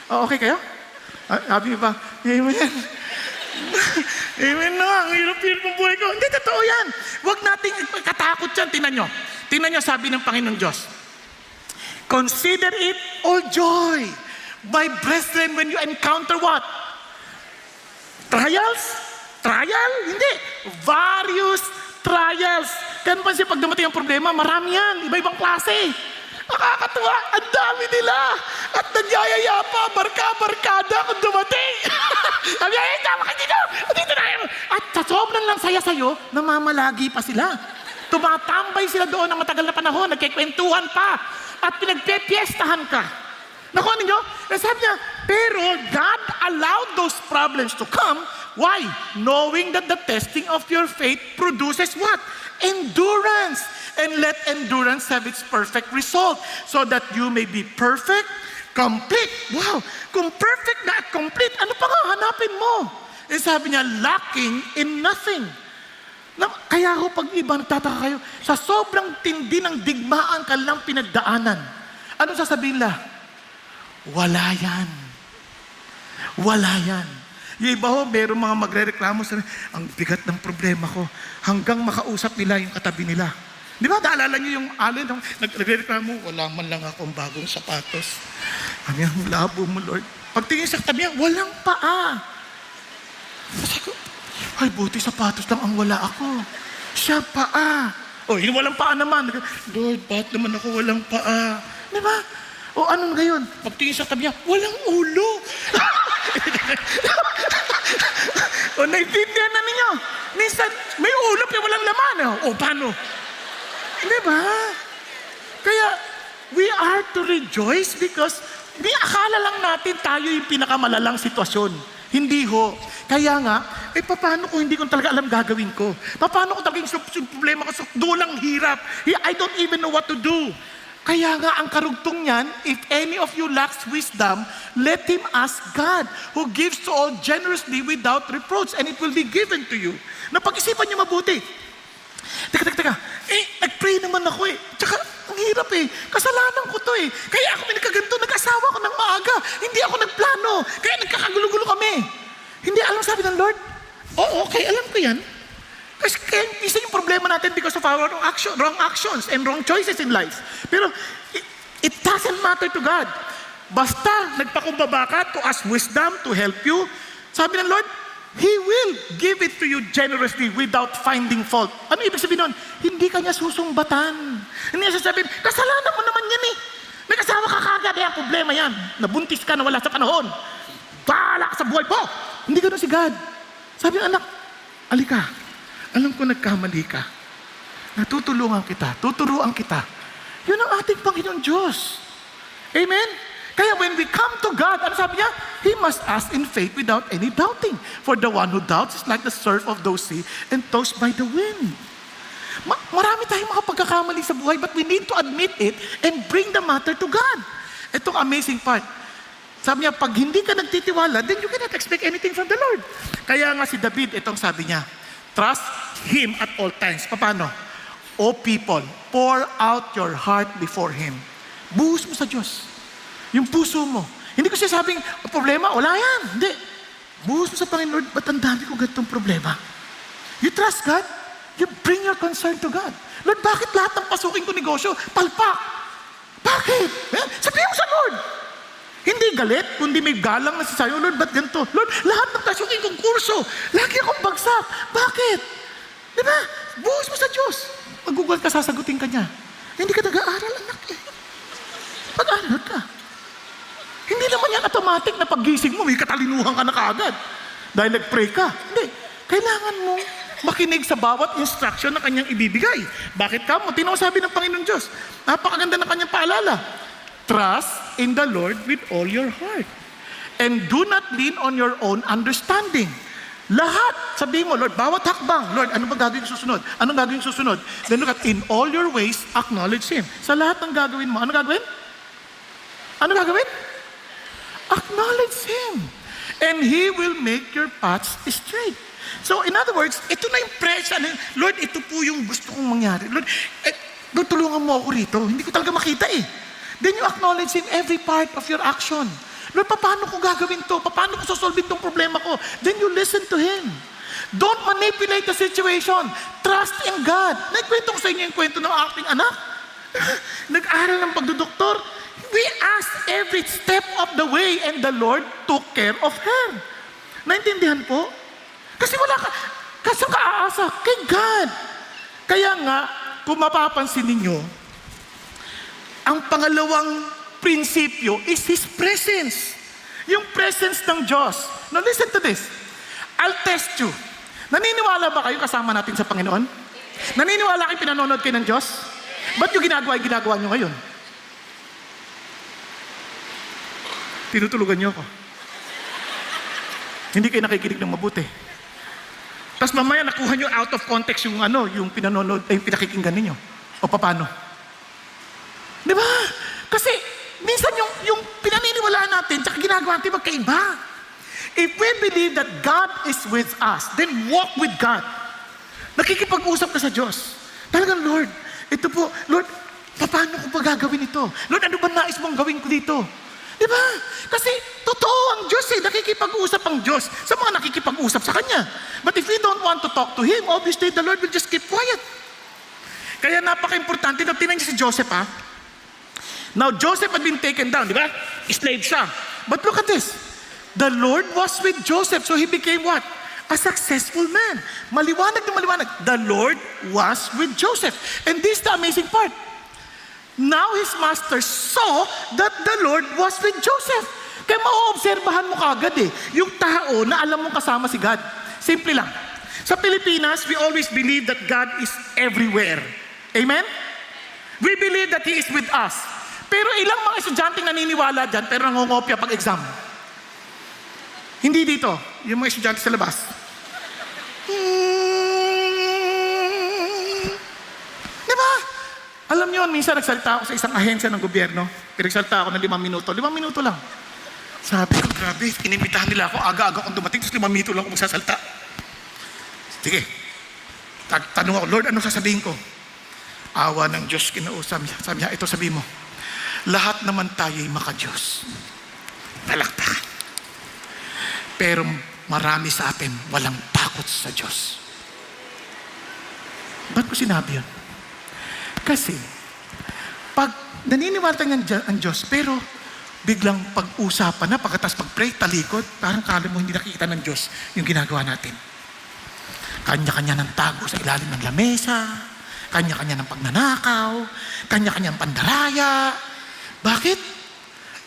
Okay kayo? Sabi niyo pa, amen. Amen na, ang hirap-hirap ng buhay ko. Hindi, totoo yan. Huwag nating katakot yan. Tingnan nyo. Tingnan nyo, sabi ng Panginoong Diyos. Consider it all joy, my brethren, when you encounter what? Trials? Trial? Hindi. Various trials. Kaya naman siya pag dumating ang problema, marami yan. Iba-ibang klase. Nakakatuwa. Ang dami nila. At nagyayaya pa. Barka-barkada kung dumating. Sabi niya, tama ka dito. Dito na yun. At sa sobrang lang saya sa'yo, namamalagi pa sila. Tumatambay sila doon ng matagal na panahon. Nagkikwentuhan pa. At pinagpepiestahan ka. Nakuha ninyo? Sabi niya, pero God allowed those problems to come. Why? Knowing that the testing of your faith produces what? Endurance. And let endurance have its perfect result so that you may be perfect, complete. Wow! Kung perfect na at complete, ano pa nga hanapin mo? Eh sabi niya, lacking in nothing. Kaya ako pag iba nagtataka kayo, sa sobrang tindi ng digmaan ka lang pinagdaanan, ano sasabihin nila? Wala yan. Wala yan. Yung iba ho, meron mga magre-reklamo sa ang bigat ng problema ko hanggang makausap nila yung katabi nila. Di ba, naalala niyo yung alin, nagre-reklamo, wala man lang akong bagong sapatos. Ang labo mo, Lord. Pagtingin sa katabi niya, walang paa. Kasi ko, ay, buti sapatos lang ang wala ako. Siya paa. O, yung walang paa naman. Lord, bakit naman ako walang paa? Di ba? O, ano ngayon? Pagtingin sa katabi niya, walang ulo. O, naintindihan na ninyo. Minsan, may ulo pero walang laman. O, paano? Di ba? Kaya, we are to rejoice because di akala lang natin tayo yung pinakamalalang sitwasyon. Hindi ho. Kaya nga, paano kung hindi ko talaga alam gagawin ko? Paano kung talagang yung problema ko sa dulang hirap? I don't even know what to do. Kaya nga, ang karugtong niyan, if any of you lacks wisdom, let him ask God, who gives to all generously without reproach, and it will be given to you. Napag-isipan niyo mabuti. Teka. Nag-pray naman ako eh. Tsaka, ang hirap eh. Kasalanan ko to eh. Kaya ako pinagkaganto, nag-asawa ko ng maaga. Hindi ako nagplano. Kaya nagkakagulo-gulo kami. Hindi alam sabi ng Lord. Oo, okay, alam ko yan. Kasi kaya isa yung problema natin because of our wrong actions and wrong choices in life. Pero, it doesn't matter to God. Basta, nagpakumbaba ka to ask wisdom to help you. Sabi ng Lord, He will give it to you generously without finding fault. Ano ibig sabihin nun? Hindi ka niya susumbatan. Hindi niya sasabihin, kasalanan mo naman yan eh. May kasawa ka kagad, ang problema yan. Nabuntis ka na wala sa panahon. Bahala ka sa buhay po. Hindi ganun si God. Sabi ng anak, alika, alam ko nagkamali ka. Natutulungan kita, tuturuan kita. Yun ang ating Panginoon Diyos. Amen? Kaya when we come to God, ano sabi niya? He must ask in faith without any doubting. For the one who doubts is like the surf of those sea and tossed by the wind. Marami tayong mga pagkakamali sa buhay, but we need to admit it and bring the matter to God. Itong amazing part. Sabi niya, pag hindi ka nagtitiwala, then you cannot expect anything from the Lord. Kaya nga si David, itong sabi niya, trust Him at all times. Paano? O people, pour out your heart before Him. Buhos mo sa Diyos. Yung puso mo. Hindi ko siya sabing, problema, wala yan. Hindi. Buhos mo sa Panginoon, Lord, ba't ang dami ko ganitong problema? You trust God, you bring your concern to God. Lord, bakit lahat ng pasukin ko negosyo, palpak? Bakit? Sabihin mo sa Lord. Hindi galit, kundi may galang na sa sayo, Lord, ba't ganito? Lord, lahat ng pasukin kong kurso, lagi akong bagsak. Bakit? Di ba? Buhos mo sa Diyos. Mag-google ka, sasagutin ka niya. Hindi ka nag-aaral, anak eh. Pag-aaral ka. Hindi naman yan automatic na paggising mo, may katalinuhan ka na kaagad. Dahil nag-pray ka. Hindi. Kailangan mo makinig sa bawat instruction na kanyang ibibigay. Bakit ka mo? Sabi ng Panginoon Diyos. Napakaganda ng kanyang paalala. Trust in the Lord with all your heart. And do not lean on your own understanding. Lahat, sabihin mo, Lord, bawat hakbang, Lord, ano ba gagawin susunod? Anong gagawin susunod? Then look at, in all your ways, acknowledge Him. Sa lahat ng gagawin mo, ano gagawin? Ano gagawin? Acknowledge Him. And He will make your paths straight. So, in other words, ito na yung pressure. Lord, ito po yung gusto kong mangyari. Lord, tulungan mo ako rito. Hindi ko talaga makita eh. Then you acknowledge Him every part of your action. Lord, paano ko gagawin to? Paano ko sosolve itong problema ko? Then you listen to Him. Don't manipulate the situation. Trust in God. Nagkwento ko sa inyo yung kwento ng aking anak. Nag-aral ng pagdodoktor. We asked every step of the way and the Lord took care of her. Naintindihan po? Kasi wala ka, kasi ka aasa kay God. Kaya nga, kung mapapansin ninyo, ang pangalawang prinsipyo is His presence. Yung presence ng Diyos. Now listen to this. I'll test you. Naniniwala ba kayo kasama natin sa Panginoon? Naniniwala kayo pinanonood kayo ng Diyos? Ba't yung ginagawa nyo ngayon? Tinutulugan niyo ako. Hindi kayo nakikinig ng mabuti. Tapos mamaya nakuha niyo out of context yung yung pinanonood, yung pinakikinggan ninyo. O paano? Di ba? Kasi minsan yung pinaniniwalaan natin tsaka ginagawa natin magkaiba. If we believe that God is with us, then walk with God. Nakikipag-usap ka sa Diyos. Talagang, Lord, ito po, Lord, paano ko pa gagawin ito? Lord, ano ba nais mong gawin ko dito? Diba? Kasi totoo ang Diyos eh. Nakikipag-usap ang Diyos sa mga nakikipag-usap sa Kanya. But if we don't want to talk to Him, obviously the Lord will just keep quiet. Kaya napaka-importante na tingnan niyo si Joseph ha. Now Joseph had been taken down, di ba? Slave siya. But look at this. The Lord was with Joseph, so he became what? A successful man. Maliwanag na maliwanag. The Lord was with Joseph. And this is the amazing part. Now his master saw that the Lord was with Joseph. Kaya mauobserbahan mo kagad eh, yung tao na alam mong kasama si God. Simple lang. Sa Pilipinas, we always believe that God is everywhere. Amen? We believe that He is with us. Pero ilang mga estudyanteng naniniwala dyan, pero nangongopya pag exam. Hindi dito, yung mga estudyante sa labas. Diba? Alam niyo, minsan nagsalita ako sa isang ahensya ng gobyerno. Pinagsalita ako ng 5 minuto. 5 minuto lang. Sabi ko, grabe, inimbitahan nila ako. Aga-aga akong dumating, tapos 5 minuto lang ako magsasalita. Sige. Tanong ako, Lord, ano sasabihin ko? Awa ng Diyos, kinausap niya. Sabi niya, ito sabi mo. Lahat naman tayo'y maka-Diyos. Palakpakan. Pero marami sa atin walang takot sa Diyos. Ba't ko sinabi yun? Kasi, pag naniniwala ang Diyos, pero biglang pag-usapan na, pagkatapos pag-pray, talikod, parang kala mo hindi nakikita ng Diyos yung ginagawa natin. Kanya-kanya ng tago sa ilalim ng lamesa, kanya-kanya ng pagnanakaw, kanya-kanya ng pandaraya. Bakit?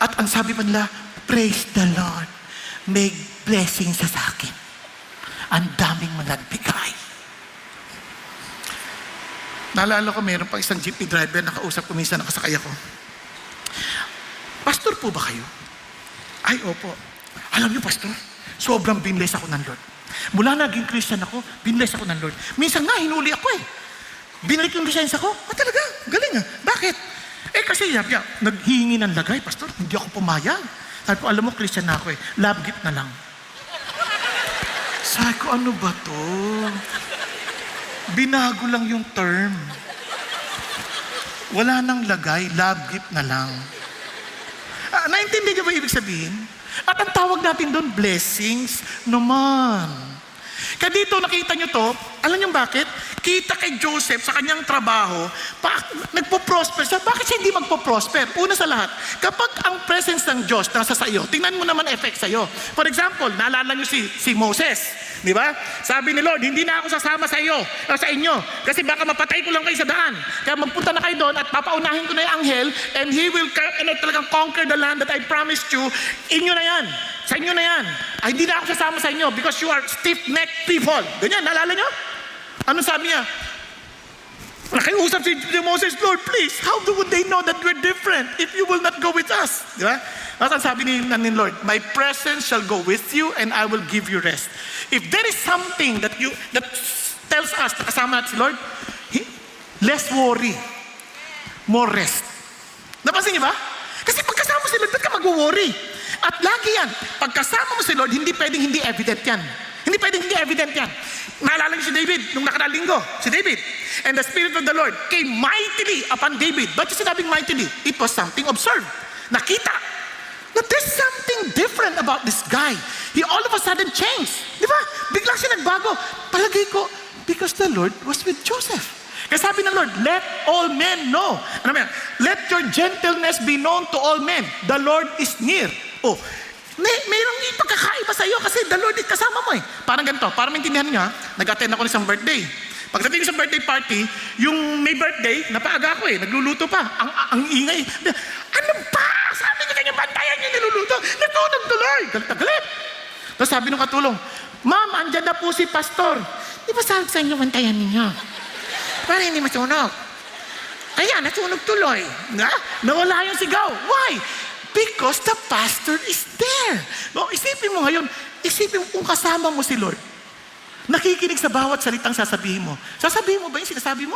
At ang sabi pa nila, praise the Lord. May blessing sa akin. Ang daming managbigay. Naalala ko, mayroon pa isang jeepney driver na kausap ko minsan, nakasakay ako. Pastor po ba kayo? Ay, opo. Alam niyo, Pastor, sobrang binless ako ng Lord. Mula naging Christian ako, binless ako ng Lord. Minsan nga, hinuli ako eh. Binalik yung lisensya ko. Talaga? Galing ah. Bakit? Kasi naghihingi ng lagay, Pastor. Hindi ako pumayag. Sabi ko, alam mo, Christian na ako eh. Love gift na lang. Sabi ko, ano ba to? Binago lang yung term. Wala nang lagay, love gift na lang. Naintindihan niyo ba ibig sabihin? At ang tawag natin doon, blessings naman. Kaya dito nakita nyo to, alam nyo bakit? Kita kay Joseph sa kanyang trabaho, nagpo-prosper siya. Bakit siya hindi magpo-prosper? Una sa lahat, kapag ang presence ng Diyos nasa sa iyo, tingnan mo naman effect sa iyo. For example, naalala nyo si Moses, di ba? Sabi ni Lord, hindi na ako sasama sa iyo o sa inyo kasi baka mapatay ko lang kayo sa daan. Kaya magpunta na kayo doon at papaunahin ko na yung anghel and he will talagang conquer the land that I promised you. Inyo na yan. Sa inyo na yan. Ay, hindi na ako sasama sa inyo because you are stiff-necked people. Ganyan, naalala nyo? Anong sabi niya? Nakiusap si Moses, Lord, please, how would they know that we're different if you will not go with us? Di ba? At ang sabi ni Lord, my presence shall go with you and I will give you rest. If there is something that tells us na kasama natin si Lord, less worry, more rest. Napansin niyo ba? Kasi pagkasama si Lord, ba't ka mag-worry? At lagi yan, pagkasama mo si Lord, hindi pwedeng hindi evident yan. Hindi pwedeng hindi evident yan. Naalala niyo si David, nung nakaraang linggo, si David. And the Spirit of the Lord came mightily upon David. Ba't yung sinabing mightily? It was something observed. Nakita. Now there's something different about this guy. He all of a sudden changed. Di ba? Biglang siya nagbago. Palagay ko, because the Lord was with Joseph. Kaya sabi ng Lord, let all men know. Ano ba yan? Let your gentleness be known to all men. The Lord is near. Oh, mayroong ipagkakaiba sa iyo kasi the Lord is kasama mo eh. Parang ganito, para maintindihan niyo ha, nag-attend ako ng isang birthday. Pagdating sa birthday party, yung may birthday, napaaga ako eh, nagluluto pa. Ang ingay. Ano ba? Sabi ko kanya, bantayan yung niluluto. Natunog tuloy. Galit na galit. Tapos sabi nung katulong, Ma'am, andyan na po si Pastor. Di ba sabi sa inyo, bantayan ninyo? Para hindi masunog. Kaya, nasunog tuloy. Nawala yung sigaw. Why? Because the pastor is there. No, isipin mo ngayon, isipin mo kung kasama mo si Lord. Nakikinig sa bawat salitang sasabihin mo. Sasabihin mo ba yung sinasabi mo?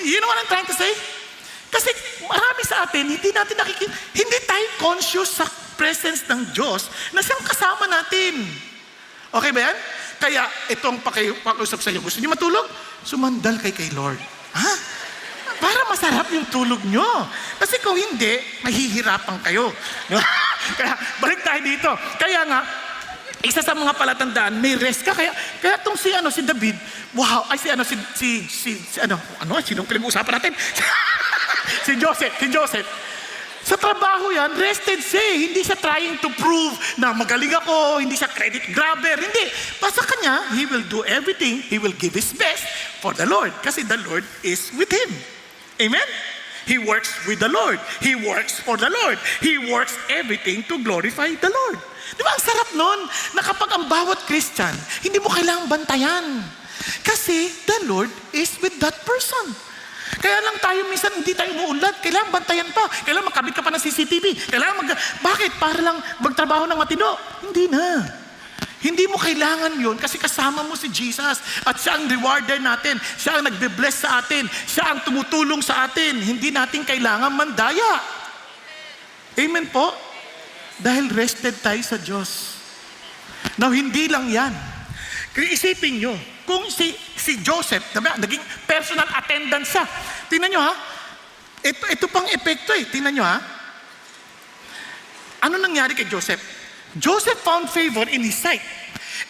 You know what I'm trying to say? Kasi marami sa atin, hindi tayo conscious sa presence ng Diyos na siyang kasama natin. Okay ba yan? Kaya itong pakiusap sa iyo, gusto niyo matulog? Sumandal kay Lord. Ha? Para masarap yung tulog nyo. Kasi kung hindi, mahihirapan kayo. Kaya balik tayo dito. Kaya nga, isa sa mga palatandaan, may rest ka. Kaya itong si David, wow, ay sinong pinag-uusapan natin? si Joseph. Sa trabaho yan, rested siya. Hindi siya trying to prove na magaling ako, hindi siya credit grabber, hindi. Basta kanya, he will do everything, he will give his best for the Lord. Kasi the Lord is with him. Amen? He works with the Lord. He works for the Lord. He works everything to glorify the Lord. Di ba ang sarap nun na kapag ang bawat Christian, hindi mo kailangang bantayan. Kasi the Lord is with that person. Kaya lang tayo minsan hindi tayo umuunlad. Kailangan bantayan pa. Kailangan makabit ka pa ng CCTV. Bakit? Para lang magtrabaho ng matino. Hindi na. Hindi mo kailangan yun kasi kasama mo si Jesus at siya ang rewarder natin. Siya ang nagbe-bless sa atin. Siya ang tumutulong sa atin. Hindi natin kailangan mandaya. Amen po? Dahil rested tayo sa Diyos. Now, hindi lang yan. Kaya isipin nyo, kung si Joseph, naging personal attendant siya. Tingnan nyo ha, ito pang epekto eh. Tingnan nyo ha. Ano nangyari kay Joseph? Joseph found favor in his sight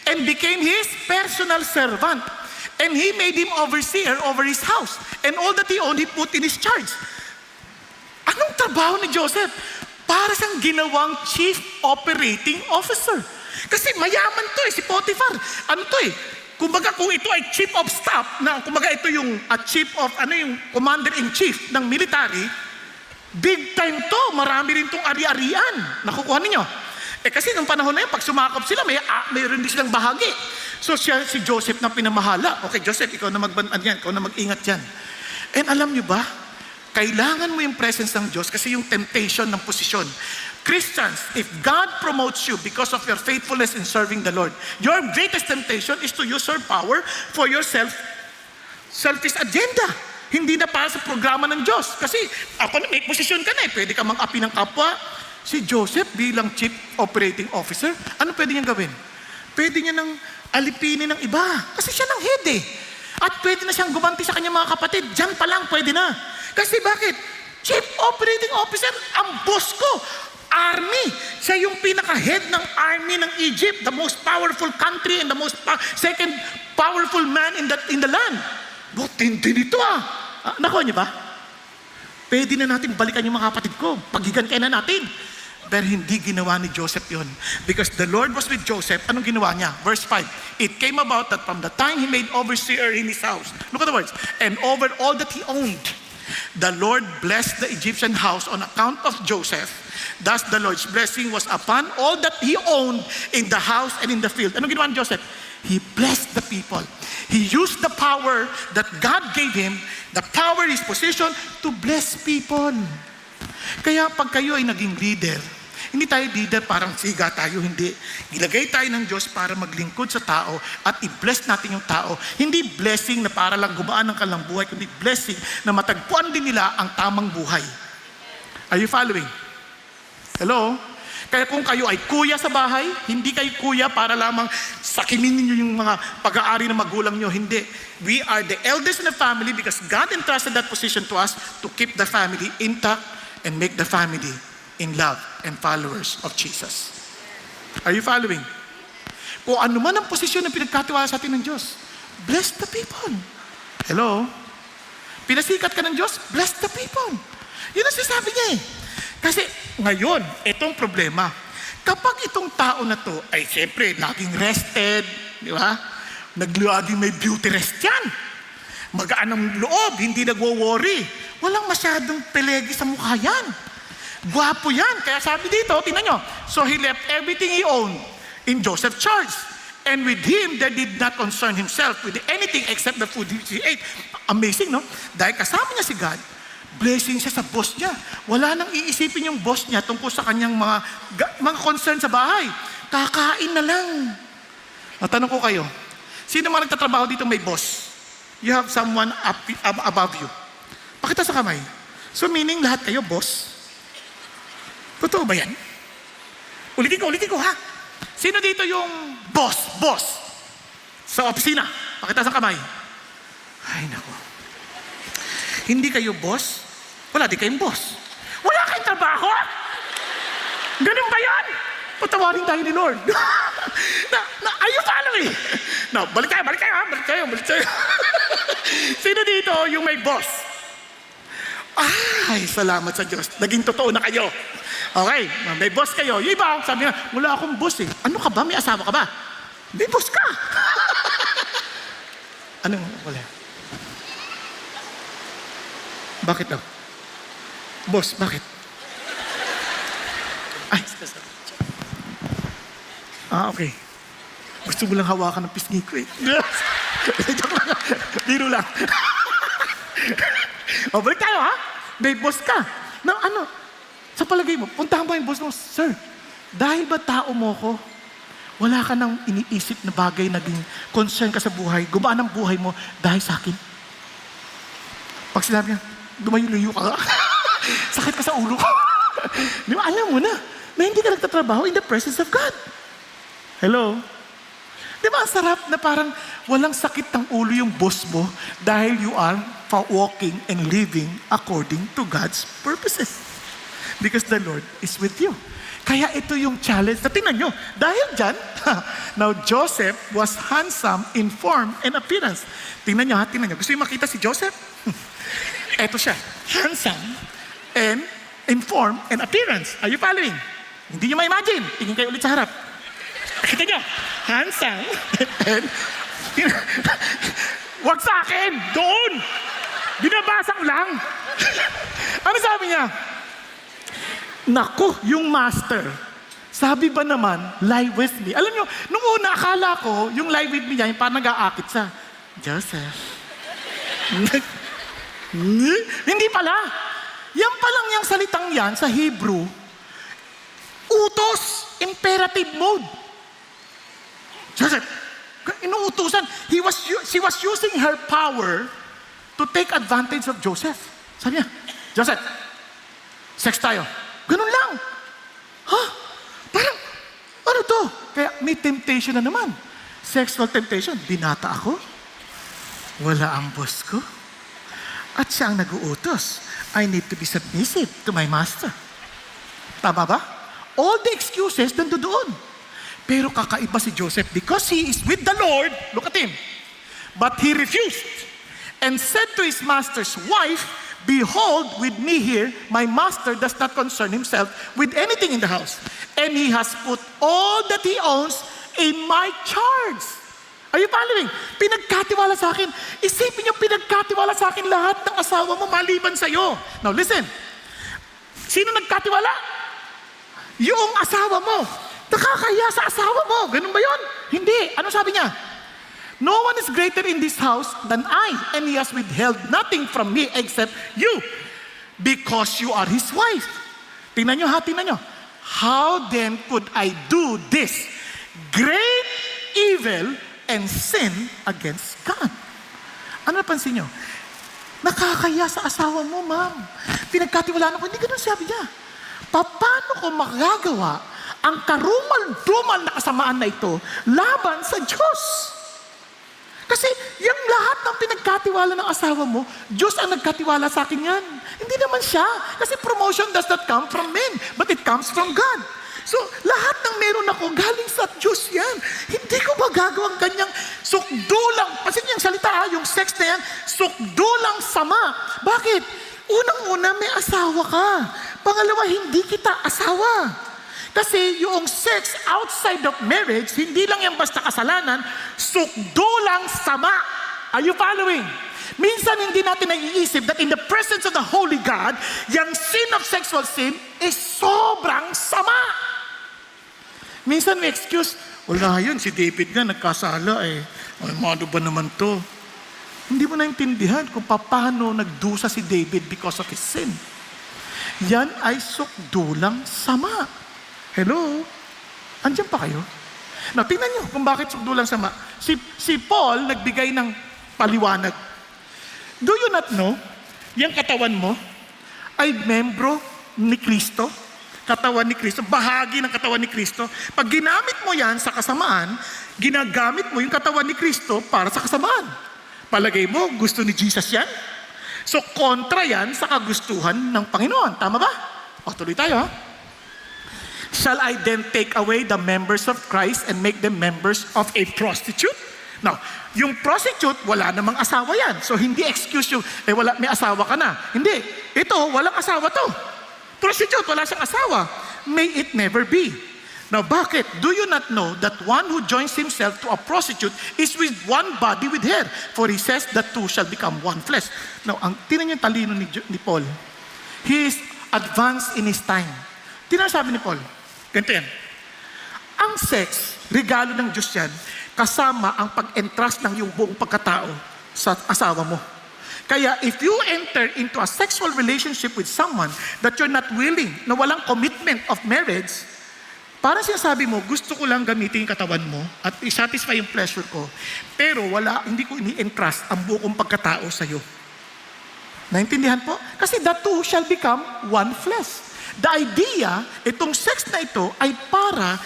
and became his personal servant. And he made him overseer over his house. And all that he owned, he put in his charge. Anong trabaho ni Joseph? Para siyang ginawang chief operating officer. Kasi mayaman to eh, si Potiphar. Ano to eh? Kumbaga kung ito ay chief of staff, kumbaga ito yung chief of, yung commander-in-chief ng military, big time to. Marami rin tong ari-arian. Nakukuha ninyo? Kasi nung panahon na yun, pag sumakop sila, mayroon din silang bahagi. So si Joseph na pinamahala. Okay, Joseph, ikaw na ikaw na mag-ingat yan. And alam niyo ba, kailangan mo yung presence ng Diyos kasi yung temptation ng posisyon. Christians, if God promotes you because of your faithfulness in serving the Lord, your greatest temptation is to use your power for your selfish agenda. Hindi na para sa programa ng Diyos. Kasi may posisyon ka na eh. Pwede ka mang-api ng kapwa. Si Joseph bilang chief operating officer, ano pwede niyang gawin? Pwede niya nang alipinin ng iba. Kasi siya ng head eh. At pwede na siyang gumanti sa kanyang mga kapatid. Diyan pa lang pwede na. Kasi bakit? Chief operating officer, ang boss ko. army. Siya yung pinaka-head ng army ng Egypt, the most powerful country and the second powerful man in the land. Tindi nito nakuha niyo ba? Pwede na natin balikan yung mga kapatid ko. Pagigantihan na natin. Pero hindi ginawa ni Joseph yon. Because the Lord was with Joseph. Anong ginawa niya? Verse 5. It came about that from the time he made overseer in his house. Look at the words. And over all that he owned, the Lord blessed the Egyptian house on account of Joseph. Thus the Lord's blessing was upon all that he owned in the house and in the field. Anong ginawa ni Joseph? He blessed the people. He used the power that God gave him, the power, his position, to bless people. Kaya pag kayo ay naging leader, hindi tayo leader parang siga tayo, hindi. Gilagay tayo ng Diyos para maglingkod sa tao at i-bless natin yung tao. Hindi blessing na para lang gumaan ang kanilang buhay, kundi blessing na matagpuan din nila ang tamang buhay. Are you following? Hello? Kaya kung kayo ay kuya sa bahay, hindi kayo kuya para lamang sakinin niyo yung mga pag-aari ng magulang niyo. Hindi. We are the eldest in the family because God entrusted that position to us to keep the family intact and make the family in love and followers of Jesus. Are you following? Kung ano man ang posisyon na pinagkatiwala sa atin ng Diyos, bless the people. Hello? Pinasikat ka ng Diyos, bless the people. Yun ang sinasabi niya eh. Kasi ngayon, itong problema, kapag itong tao na to ay siyempre laging rested, di ba? Laging may beauty rest yan. Magaan ang loob, hindi nagwo-worry. Walang masyadong pelegi sa mukha yan. Gwapo yan. Kaya sabi dito, tingnan nyo. So he left everything he owned in Joseph's charge. And with him, there did not concern himself with anything except the food he ate. Amazing, no? Dahil kasama niya si God, blessing siya sa boss niya. Wala nang iisipin yung boss niya tungkol sa kanyang mga concern sa bahay. Kakain na lang. Natanong ko kayo, sino mga nagtatrabaho dito may boss? You have someone above you. Pakita sa kamay. So meaning lahat kayo boss? Totoo ba yan? Ulitin ko ha. Sino dito yung boss? Sa opisina. Pakita sa kamay. Ay nako. Hindi kayo boss? Wala di kayong boss. Wala kayong trabaho? Ganun ba yan? Patawarin tayo ni Lord. Are you following? No, balik tayo ha. Balik tayo. Sino dito yung may boss? Ay, salamat sa Diyos. Naging totoo na kayo. Okay, may boss kayo. Yung iba, sabi nga, wala akong boss eh. Ano ka ba? May asawa ka ba? May boss ka. Anong, wala. Bakit daw? Boss, bakit? Ay, okay. Gusto mo lang hawakan ng pisngi ko eh. Biro lang. Balik tayo ha. May boss ka. Na ano? Sa palagay mo, puntahan mo yung boss mo, Sir, dahil ba tao mo ko? Wala ka nang iniisip na bagay, naging concern ka sa buhay, gumaan ang buhay mo dahil sa akin. Pag sinabi niya, lumayo-layo ka. Sakit ka sa ulo ko. Di ba, alam mo na hindi ka nagtatrabaho in the presence of God. Hello? Di ba, ang sarap na parang walang sakit ng ulo yung boss mo dahil you are walking and living according to God's purposes. Because the Lord is with you. Kaya ito yung challenge. Tingnan nyo, dahil dyan, now Joseph was handsome in form and appearance. Tingnan nyo. Gusto nyo makita si Joseph? Ito siya, handsome and in form and appearance. Are you following? Hindi nyo ma-imagine. Tingin kayo ulit sa harap. Kita nyo, handsome and wag sa akin, doon. Binabasa ko lang. Ano sabi niya? Naku, yung master. Sabi ba naman, lie with me? Alam nyo, nung una akala ko, yung lie with me niya, yung parang nag-aakit sa Joseph. Hindi pala. Yan palang yung salitang yan sa Hebrew, utos, imperative mode. Joseph, inuutusan. She was using her power to take advantage of Joseph. Sabi niya, Joseph, sex tayo. Ganun lang. Parang, ano to? Kaya may temptation na naman. Sexual temptation. Binata ako. Wala ang boss ko. At siya ang nag-uutos. I need to be submissive to my master. Tama ba? all the excuses nandoon. Pero kakaiba si Joseph because he is with the Lord. Look at him. But he refused and said to his master's wife, "Behold, with me here, my master does not concern himself with anything in the house. And he has put all that he owns in my charge." Are you following? Pinagkatiwala sa akin. Isipin niyo, pinagkatiwala sa akin lahat ng asawa mo maliban sa iyo. Now listen, sino nagkatiwala? Yung asawa mo. Nakakaya sa asawa mo. Ganun ba yun? Hindi. Ano sabi niya? "No one is greater in this house than I, and he has withheld nothing from me except you, because you are his wife." Tingnan nyo ha, tingnan nyo. "How then could I do this great evil and sin against God?" Ano napansin nyo? Nakakaya sa asawa mo, ma'am. Pinagkatiwalaan ko, hindi ganun sabi niya. Paano ko magagawa ang karumal-dumal na kasamaan na ito laban sa Diyos? Kasi yung lahat ng pinagkatiwala ng asawa mo, Diyos ang nagkatiwala sa akin yan. Hindi naman siya. Kasi promotion does not come from men, but it comes from God. So, lahat ng meron ako, galing sa Diyos yan. Hindi ko magagawang ganyang sukdulang, kasi yung salita, yung sex na yan, sukdulang sama. Bakit? Unang-una, may asawa ka. Pangalawa, hindi kita asawa. Kasi yung sex outside of marriage, hindi lang yan basta kasalanan, sukdulang sama. Are you following? Minsan hindi natin naiisip that in the presence of the Holy God, yung sin of sexual sin is sobrang sama. Minsan may excuse, wala yun, si David nga nagkasala eh. Ay, ano ba naman to? Hindi mo naintindihan kung paano nagdusa si David because of his sin. Yan ay sukdulang sama. Hello? Andiyan pa kayo? Now, tingnan nyo kung bakit sukdulang sama. Si Paul nagbigay ng paliwanag. Do you not know, yung katawan mo ay membro ni Kristo? Katawan ni Kristo, bahagi ng katawan ni Kristo. Pag ginamit mo yan sa kasamaan, ginagamit mo yung katawan ni Kristo para sa kasamaan. Palagay mo, gusto ni Jesus yan? So, kontra yan sa kagustuhan ng Panginoon. Tama ba? O, tuloy tayo ha. "Shall I then take away the members of Christ and make them members of a prostitute?" Now, yung prostitute, wala namang asawa yan. So, hindi excuse yung, may asawa ka na. Hindi. Ito, walang asawa to. Prostitute, wala siyang asawa. May it never be. Now, bakit? Do you not know that one who joins himself to a prostitute is with one body with her? For he says that two shall become one flesh. Now, tinan yung talino ni Paul. He is advanced in his time. Tinan sabi ni Paul. Ganito yan. Ang sex, regalo ng Diyos yan, kasama ang pag-entrust ng iyong buong pagkatao sa asawa mo. Kaya if you enter into a sexual relationship with someone that you're not willing, na walang commitment of marriage, parang sinasabi mo, gusto ko lang gamitin yung katawan mo at i-satisfy yung pleasure ko, pero hindi ko ini-entrust ang buong pagkatao sa iyo. Naintindihan po? Kasi the two shall become one flesh. The idea, itong sex na ito ay para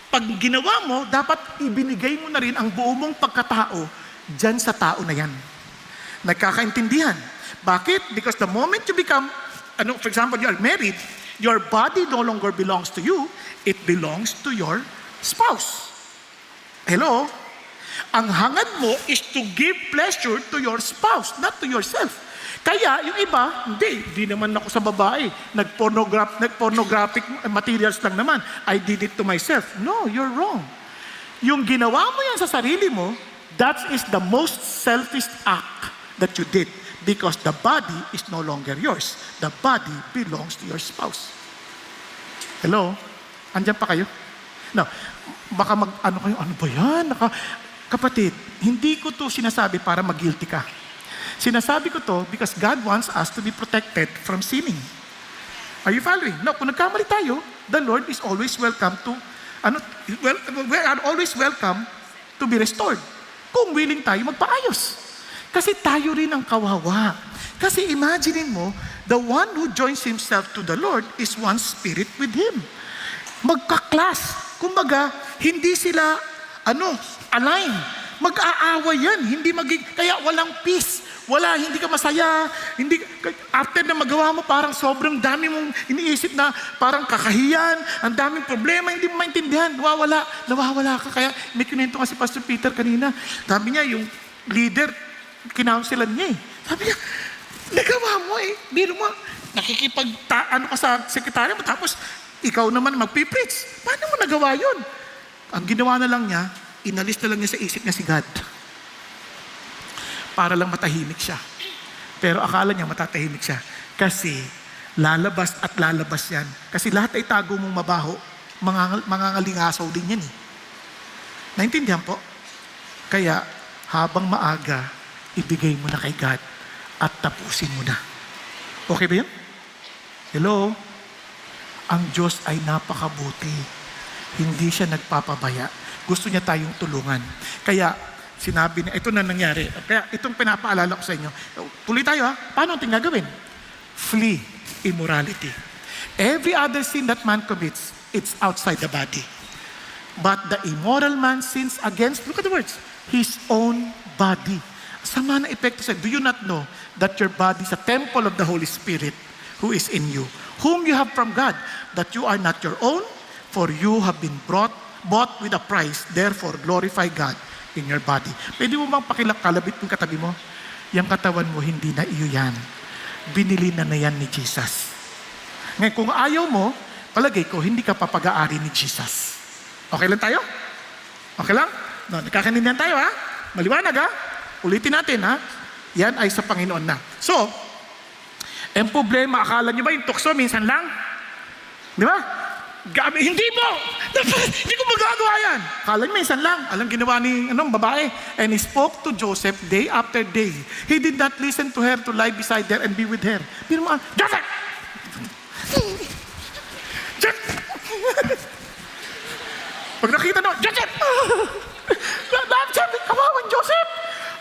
pag ginawa mo, dapat ibinigay mo na rin ang buong mong pagkatao dyan sa tao na yan. Nagkakaintindihan. Bakit? Because the moment you become, for example, you are married, your body no longer belongs to you, it belongs to your spouse. Hello? Ang hangad mo is to give pleasure to your spouse, not to yourself. Kaya yung iba, hindi naman ako sa babae. Nag-pornographic materials lang naman. I did it to myself. No, you're wrong. Yung ginawa mo yan sa sarili mo, that is the most selfish act that you did. Because the body is no longer yours. The body belongs to your spouse. Hello? Andiyan pa kayo? Now, baka ano ba yan? Kapatid, hindi ko to sinasabi para mag-guilty ka. Sinasabi ko to because God wants us to be protected from sinning. Are you following? No, kung nagkamali tayo, the Lord is always welcome to, we are always welcome to be restored. Kung willing tayo magpaayos. Kasi tayo rin ang kawawa. Kasi imaginein mo, the one who joins himself to the Lord is one spirit with Him. Magka-class. Kumbaga, hindi sila, align. Mag-aaway yan. Kaya walang peace. Wala, hindi ka masaya. Hindi, after na magawa mo, parang sobrang dami mong iniisip na parang kakahiyan, ang daming problema, hindi mo maintindihan. Nawawala ka. Kaya may kinento nga si Pastor Peter kanina. Sabi niya, yung leader, kinaunselan niya eh. Sabi niya, nagawa mo eh. Biro mo, ano ka sa sekretarya mo, tapos ikaw naman magpipreach. Paano mo nagawa yun? Ang ginawa na lang niya, inalis na lang niya sa isip niya si God. Para lang matahimik siya. Pero akala niya matatahimik siya. Kasi lalabas at lalabas yan. Kasi lahat ay tago mong mabaho, mangangalingasaw din yan eh. Naintindihan po? Kaya habang maaga, ibigay mo na kay God at tapusin mo na. Okay ba yun? Hello? Ang Diyos ay napakabuti. Hindi siya nagpapabaya. Gusto niya tayong tulungan. Kaya, sinabi niya, ito na nangyari. Kaya itong pinapaalala ko sa inyo. Tuloy tayo ha. Paano natin gagawin? Flee immorality. Every other sin that man commits, it's outside the body. But the immoral man sins against, look at the words, his own body. Sama na epekto sa, do you not know that your body is a temple of the Holy Spirit who is in you, whom you have from God, that you are not your own, for you have been bought with a price, therefore glorify God in your body. Pwede mo bang pakilakalabit yung katabi mo? Yung katawan mo, hindi na iyo yan. Binili na yan ni Jesus. Ngayon, kung ayaw mo, palagay ko, hindi ka papag-aari ni Jesus. Okay lang tayo? Okay lang? No, nagkakanindihan tayo ha? Maliwanag ha? Ulitin natin ha? Yan ay sa Panginoon na. So, ang problema, akala nyo ba yung tukso minsan lang? Di ba? Hindi mo! Hindi ko magagawa yan! Akala nyo minsan lang. Alam ginawa ni babae. And he spoke to Joseph day after day. He did not listen to her to lie beside her and be with her. Pero mo, Joseph! Pag nakita no, Joseph! Sabi, kawawan Joseph!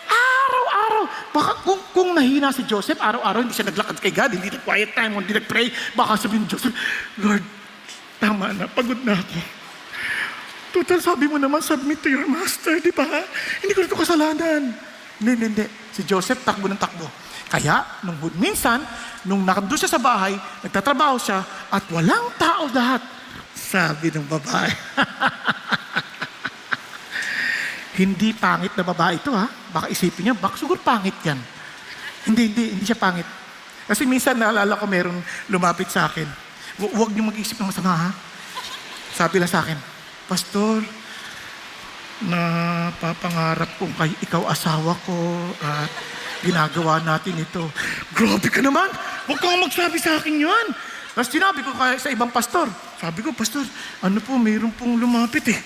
Araw-araw. Baka kung nahina si Joseph, araw-araw hindi siya naglakad kay God, hindi nag-quiet time, hindi nag-pray, baka sabihin Joseph, Lord, tama na, pagod na ako. Total, sabi mo naman, submit to your master, di ba? Hindi ko ito kasalanan. Hindi. Si Joseph, takbo ng takbo. Kaya, minsan, nung nakandun siya sa bahay, nagtatrabaho siya, at walang tao lahat. Sabi ng babae. Hindi pangit na babae ito ha. Baka isipin niya, baka siguro pangit yan. Hindi siya pangit. Kasi minsan naalala ko meron lumapit sa akin. Huwag niyo mag-isip ng masama ha. Sabi lang sa akin, Pastor, napapangarap kong ikaw asawa ko at ginagawa natin ito. Grabe ka naman! Huwag kang magsabi sa akin yan! Tapos sinabi ko sa ibang pastor, sabi ko, Pastor, ano po, mayroon pong lumapit eh.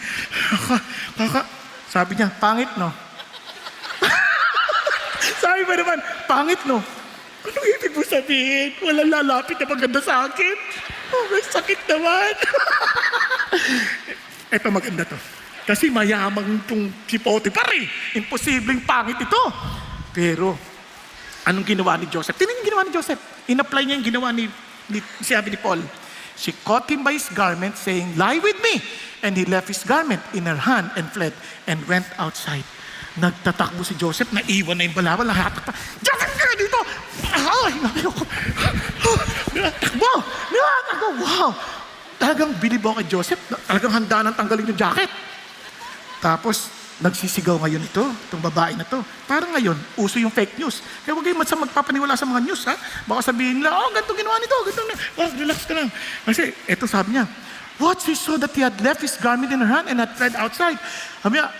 Sabi niya, pangit no? Sabi ba naman, pangit no? Anong ibig mo sabihin? Walang lalapit na maganda sa akin? Oh, may sakit naman. Eto maganda to. Kasi mayamang itong si Potiphar eh. Imposibleng pangit ito. Pero, anong ginawa ni Joseph? Tingnan yung ginawa ni Joseph. In-apply niya yung ginawa sabi ni Paul. She caught him by his garment, saying, lie with me. And he left his garment in her hand and fled and went outside. Nagtatakbo si Joseph, naiwan na yung balawal, nakatakbo. Joseph, ka dito! Ay, ayoko. Takbo! Wow! Talagang bilib ako kay Joseph. Talagang handa nang tanggalin yung jacket. Tapos, nagsisigaw ngayon itong babae na to. Parang ngayon, uso yung fake news. Kaya huwag kayong magpapaniwala sa mga news, ha? Baka sabihin nila, ganito ginawa nito, ganito na. Relax ka lang. Kasi, eto sabi niya, what she saw that he had left his garment in her hand and had fled outside.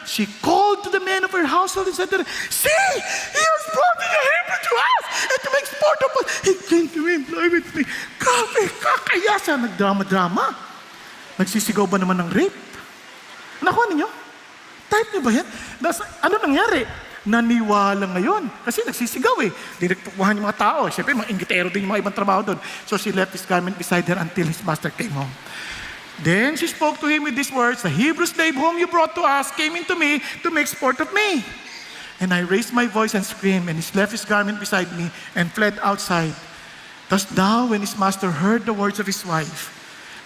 She called to the men of her household and said to them, see, he has brought in a Hebrew to us and to make sport of us. He came to me and lie with me. Grabe, kakayasa, nagdrama-drama. Nagsisigaw ba naman ng rape? Nakuha ninyo? Type niyo ba yan? Ano nangyari? Naniwala ngayon. Kasi nagsisigaw eh. Direktukuhan yung mga tao. Siyempre, mga inggitero din yung mga ibang trabaho doon. So she left his garment beside her until his master came home. Then she spoke to him with these words, the Hebrew slave whom you brought to us came into me to make sport of me. And I raised my voice and screamed, and he left his garment beside me and fled outside. Thus now, when his master heard the words of his wife,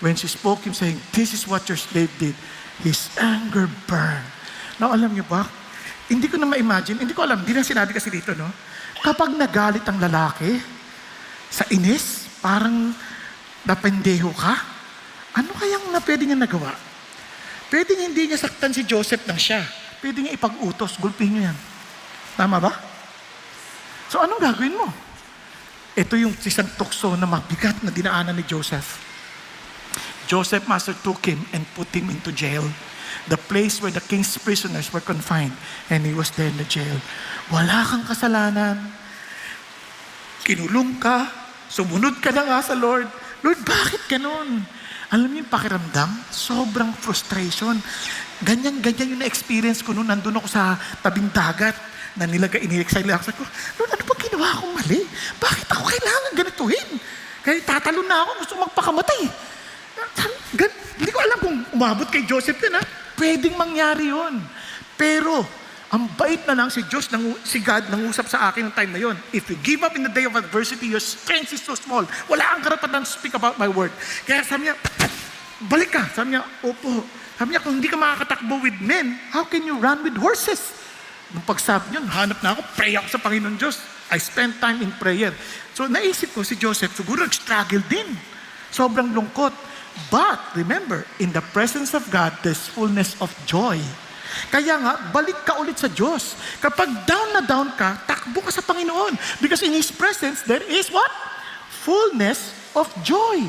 when she spoke him saying, this is what your slave did, his anger burned. Now, alam niyo ba, Hindi ko na ma-imagine, hindi ko alam, hindi na sinabi kasi dito, no? Kapag nagalit ang lalaki, sa inis, parang napendeho ka, ano kayang na pwede niya nagawa? Pwede hindi niya saktan si Joseph ng siya. Pwede niya ipag-utos, gulpin niyo yan. Tama ba? So anong gagawin mo? Ito yung isang tukso na mabigat na dinaanan ni Joseph. Joseph master took him and put him into jail. The place where the king's prisoners were confined, and he was there in the jail. Wala kang kasalanan. Kinulong ka, sumunod ka na nga sa Lord. Lord, bakit ganun? Alam niyo yung pakiramdam? Sobrang frustration. Ganyan yung na-experience ko noon. Nandun ako sa tabing dagat na inilexile ako. Sabi ko, Lord, ano ba ginawa akong mali? Bakit ako kailangan ganituhin? Kaya tatalon na ako, gusto magpakamatay. Hindi ko alam kung umabot kay Joseph yun, ha? Pwedeng mangyari yun. Pero, ang bait na lang si God nangusap sa akin ng time na yun. If you give up in the day of adversity, your strength is so small. Wala kang karapatan to speak about my word. Kaya sabi niya, balik ka. Sabi niya, opo. Sabi niya, kung hindi ka makakatakbo with men, how can you run with horses? Nung pagsabi niya, hanap na ako, pray ako sa Panginoon Diyos. I spend time in prayer. So naisip ko si Joseph, siguro nag-struggle din. Sobrang lungkot. But, remember, in the presence of God, there's fullness of joy. Kaya nga, balik ka ulit sa Diyos. Kapag down na down ka, takbo ka sa Panginoon. Because in His presence, there is what? Fullness of joy.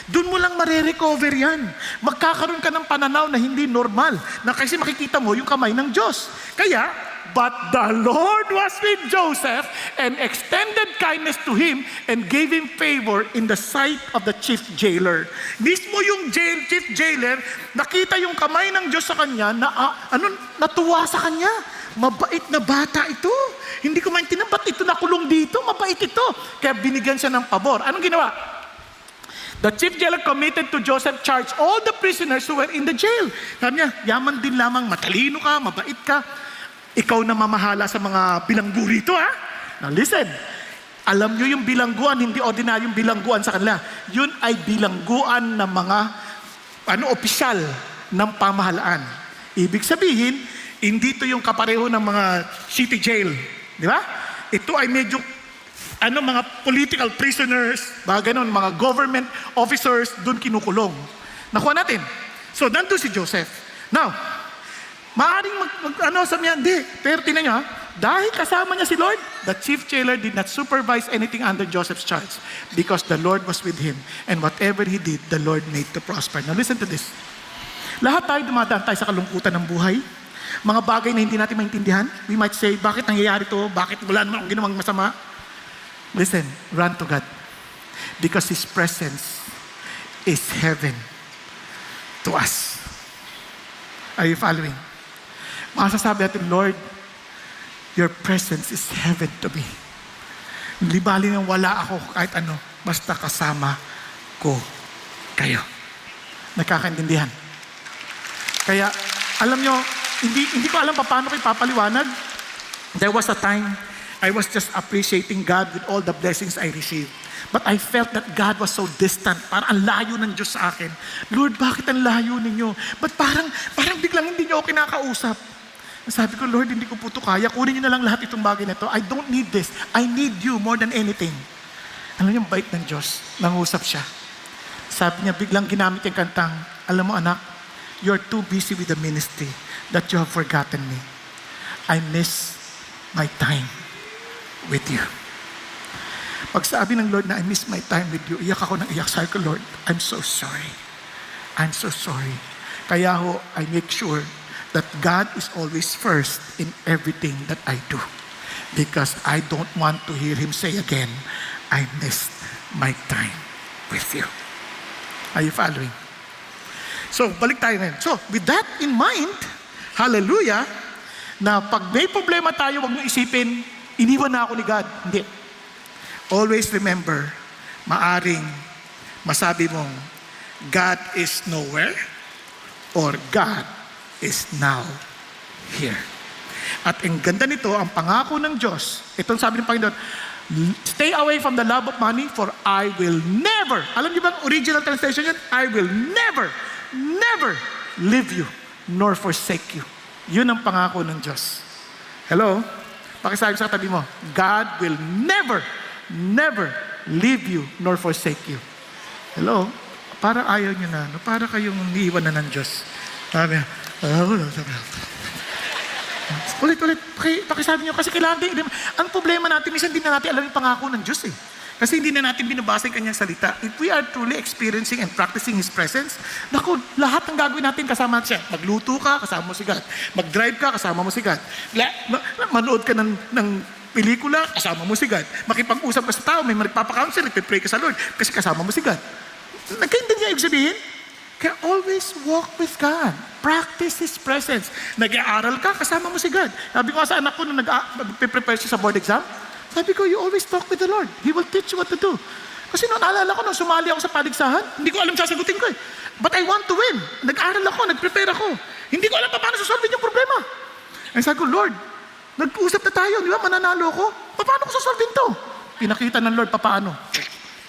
Doon mo lang marirecover yan. Magkakaroon ka ng pananaw na hindi normal. Na kasi makikita mo yung kamay ng Diyos. Kaya, but the Lord was with Joseph and extended kindness to him and gave him favor in the sight of the chief jailer. Mismo yung chief jailer, nakita yung kamay ng Diyos sa kanya na natuwa sa kanya. Mabait na bata ito. Hindi ko maintindihan, ba't ito nakulong dito? Mabait ito. Kaya binigyan siya ng pabor. Anong ginawa? The chief jailer committed to Joseph charge all the prisoners who were in the jail. Sabi niya, yaman din lamang, matalino ka, mabait ka. Ikaw na mamahala sa mga bilanggo rito, ha? Now listen, alam nyo yung bilangguan, hindi ordinaryong bilangguan sa kanila. Yun ay bilangguan ng mga opisyal ng pamahalaan. Ibig sabihin, hindi ito yung kapareho ng mga city jail. Di ba? Ito ay medyo mga political prisoners, ganun, mga government officers, doon kinukulong. Nakuha natin. So, nandun si Joseph. Now, maaring sabi niya, hindi. Pero tinan niyo, dahil kasama niya si Lord, the chief jailer did not supervise anything under Joseph's charge because the Lord was with him. And whatever he did, the Lord made to prosper. Now listen to this. Lahat tayo dumadaan tayo sa kalungkutan ng buhay. Mga bagay na hindi natin maintindihan. We might say, bakit nangyayari to? Bakit wala naman akong ginawang masama? Listen, run to God. Because His presence is heaven to us. Are you following? Masasabi natin, Lord, your presence is heaven to me. Hindi bali nang wala ako kahit ano, basta kasama ko kayo. Nakakaintindihan. Kaya, alam nyo, hindi ko alam paano ko ipapaliwanag. There was a time, I was just appreciating God with all the blessings I received. But I felt that God was so distant. Parang ang layo ng Diyos sa akin. Lord, bakit ang layo ninyo? But parang biglang hindi niyo ako kinakausap. Sabi ko, Lord, hindi ko po ito kaya. Kunin niyo na lang lahat itong bagay na ito. I don't need this. I need you more than anything. Alam niyo, yung bait ng Diyos. Nangusap siya. Sabi niya, biglang ginamit yung kantang, alam mo anak, you're too busy with the ministry that you have forgotten me. I miss my time with you. Pag sabi ng Lord na I miss my time with you, iyak ako ng iyak. Sabi ko, Lord, I'm so sorry. I'm so sorry. Kaya ho, I make sure that God is always first in everything that I do. Because I don't want to hear Him say again, I missed my time with you. Are you following? So, balik tayo ngayon. So, with that in mind, hallelujah, na pag may problema tayo, huwag nyo isipin, iniwan na ako ni God. Hindi. Always remember, maaring masabi mong, God is nowhere or God is now here. At ang ganda nito, ang pangako ng Diyos, itong sabi ng Panginoon, stay away from the love of money for I will never, alam niyo bang original translation yan? I will never leave you nor forsake you. Yun ang pangako ng Diyos. Hello? Pakisabi sa katabi mo, God will never, never leave you nor forsake you. Hello? Parang ayaw nyo na. Para kayong niiwan na ng Diyos. Sabi, ulit. Pakisabi nyo, kasi kailangan din. Ang problema natin, minsan hindi na natin alam yung pangako ng Diyos eh. Kasi hindi na natin binabasa yung kanyang salita. If we are truly experiencing and practicing His presence, naku, lahat ng gagawin natin kasama siya. Magluto ka, kasama mo si God. Mag-drive ka, kasama mo si God. Manood ka ng pelikula, kasama mo si God. Makipag-usap ka sa tao, may magpapakounsel, nagpipray ka sa Lord, kasi kasama mo si God. Nagkaintindihan niya ibig sabihin? Kaya always walk with God. Practice His presence. Nag-aaral ka, kasama mo si God. Sabi ko sa anak ko nung nag-prepare siya sa board exam, sabi ko, you always talk with the Lord. He will teach you what to do. Kasi noon, naalala ko, nung sumali ako sa paligsahan, hindi ko alam sasagutin ko eh. But I want to win. Nag-aaral ako, nag-prepare ako. Hindi ko alam paano sasolvin yung problema. And sabi ko, Lord, nag-usap na tayo, di ba? Mananalo ko. Paano ko sasolvin to? Pinakita ng Lord, paano?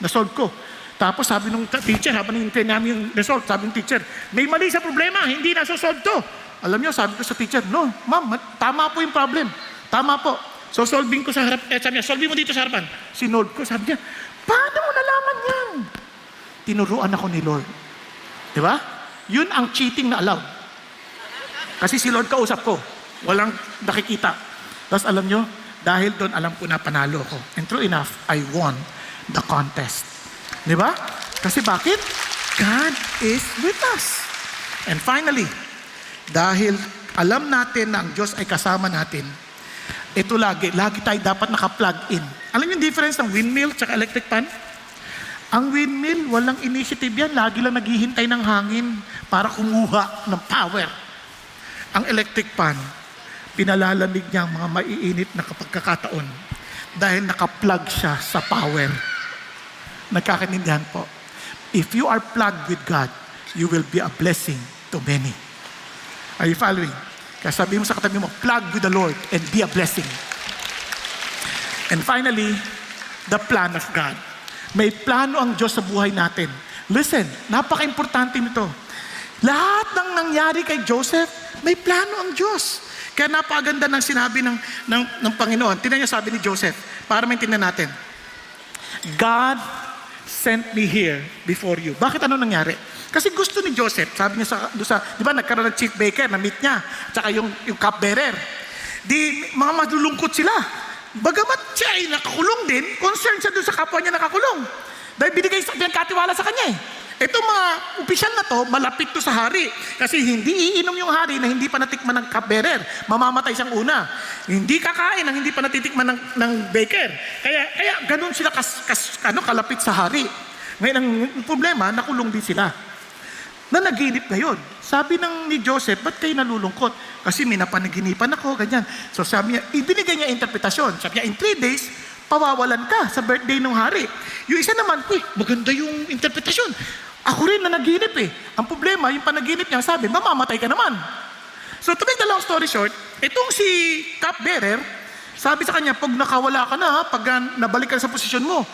Nasolve ko. Tapos sabi nung teacher, habang hinintay namin yung result, sabi ng teacher, may mali sa problema, hindi na sasolve to. Alam niyo, sabi ko sa teacher, no, ma'am, tama po yung problem. Tama po. So solving ko sa harap, sabi niya, solving mo dito sa harapan. Sinolve ko, sabi niya, paano mo nalaman yan? Tinuruan ako ni Lord. Di ba? Yun ang cheating na allowed. Kasi si Lord kausap ko, walang nakikita. Tapos alam niyo, dahil doon alam ko na panalo ko. And true enough, I won the contest. Di ba? Kasi bakit? God is with us. And finally, dahil alam natin na ang Diyos ay kasama natin, ito lagi tayo dapat naka-plug in. Alam niyo yung difference ng windmill at electric fan? Ang windmill, walang initiative yan. Lagi lang naghihintay ng hangin para kumuha ng power. Ang electric fan, pinalalamig niya ang mga maiinit na kapagkakataon dahil naka-plug siya sa power. Nagkakaintindihan po. If you are plugged with God, you will be a blessing to many. Are you following? Kaya sabi mo sa katabi mo, plug with the Lord and be a blessing. And finally, the plan of God. May plano ang Diyos sa buhay natin. Listen, napaka-importante nito. Lahat ng nangyari kay Joseph, may plano ang Diyos. Kaya napakaganda ng sinabi ng Panginoon. Tingnan niyo sabi ni Joseph, para maintindihan natin. God sent me here before you. Bakit ano nangyari? Kasi gusto ni Joseph, sabi niya di ba nagkaroon ng chief baker, na-meet niya, tsaka yung cupbearer. Di, mga malulungkot sila. Bagamat siya ay nakakulong din, concerned siya doon sa kapwa niya nakakulong. Dahil binigay ng katiwala sa kanya eh. Itong mga opisyal na to, malapit to sa hari. Kasi hindi iinom yung hari na hindi pa natikman ng cupbearer. Mamamatay siyang una. Hindi kakain ang hindi pa natitikman ng baker. Kaya ganun sila kalapit sa hari. Ngayon ang problema, nakulong din sila. Na naginip ngayon. Sabi ni Joseph, ba't kayo nalulungkot? Kasi may napanaginipan ako, ganyan. So sabi niya, ibinigay niya interpretasyon. Sabi niya, in 3 days, pawawalan ka sa birthday ng hari. Yung isa naman, maganda yung interpretasyon. Ako rin na naginip eh. Ang problema, yung panaginip niya, sabi, mamamatay ka naman. So to make the long story short, itong si cupbearer, sabi sa kanya, pag nakawala ka na, pag nabalik ka sa posisyon mo,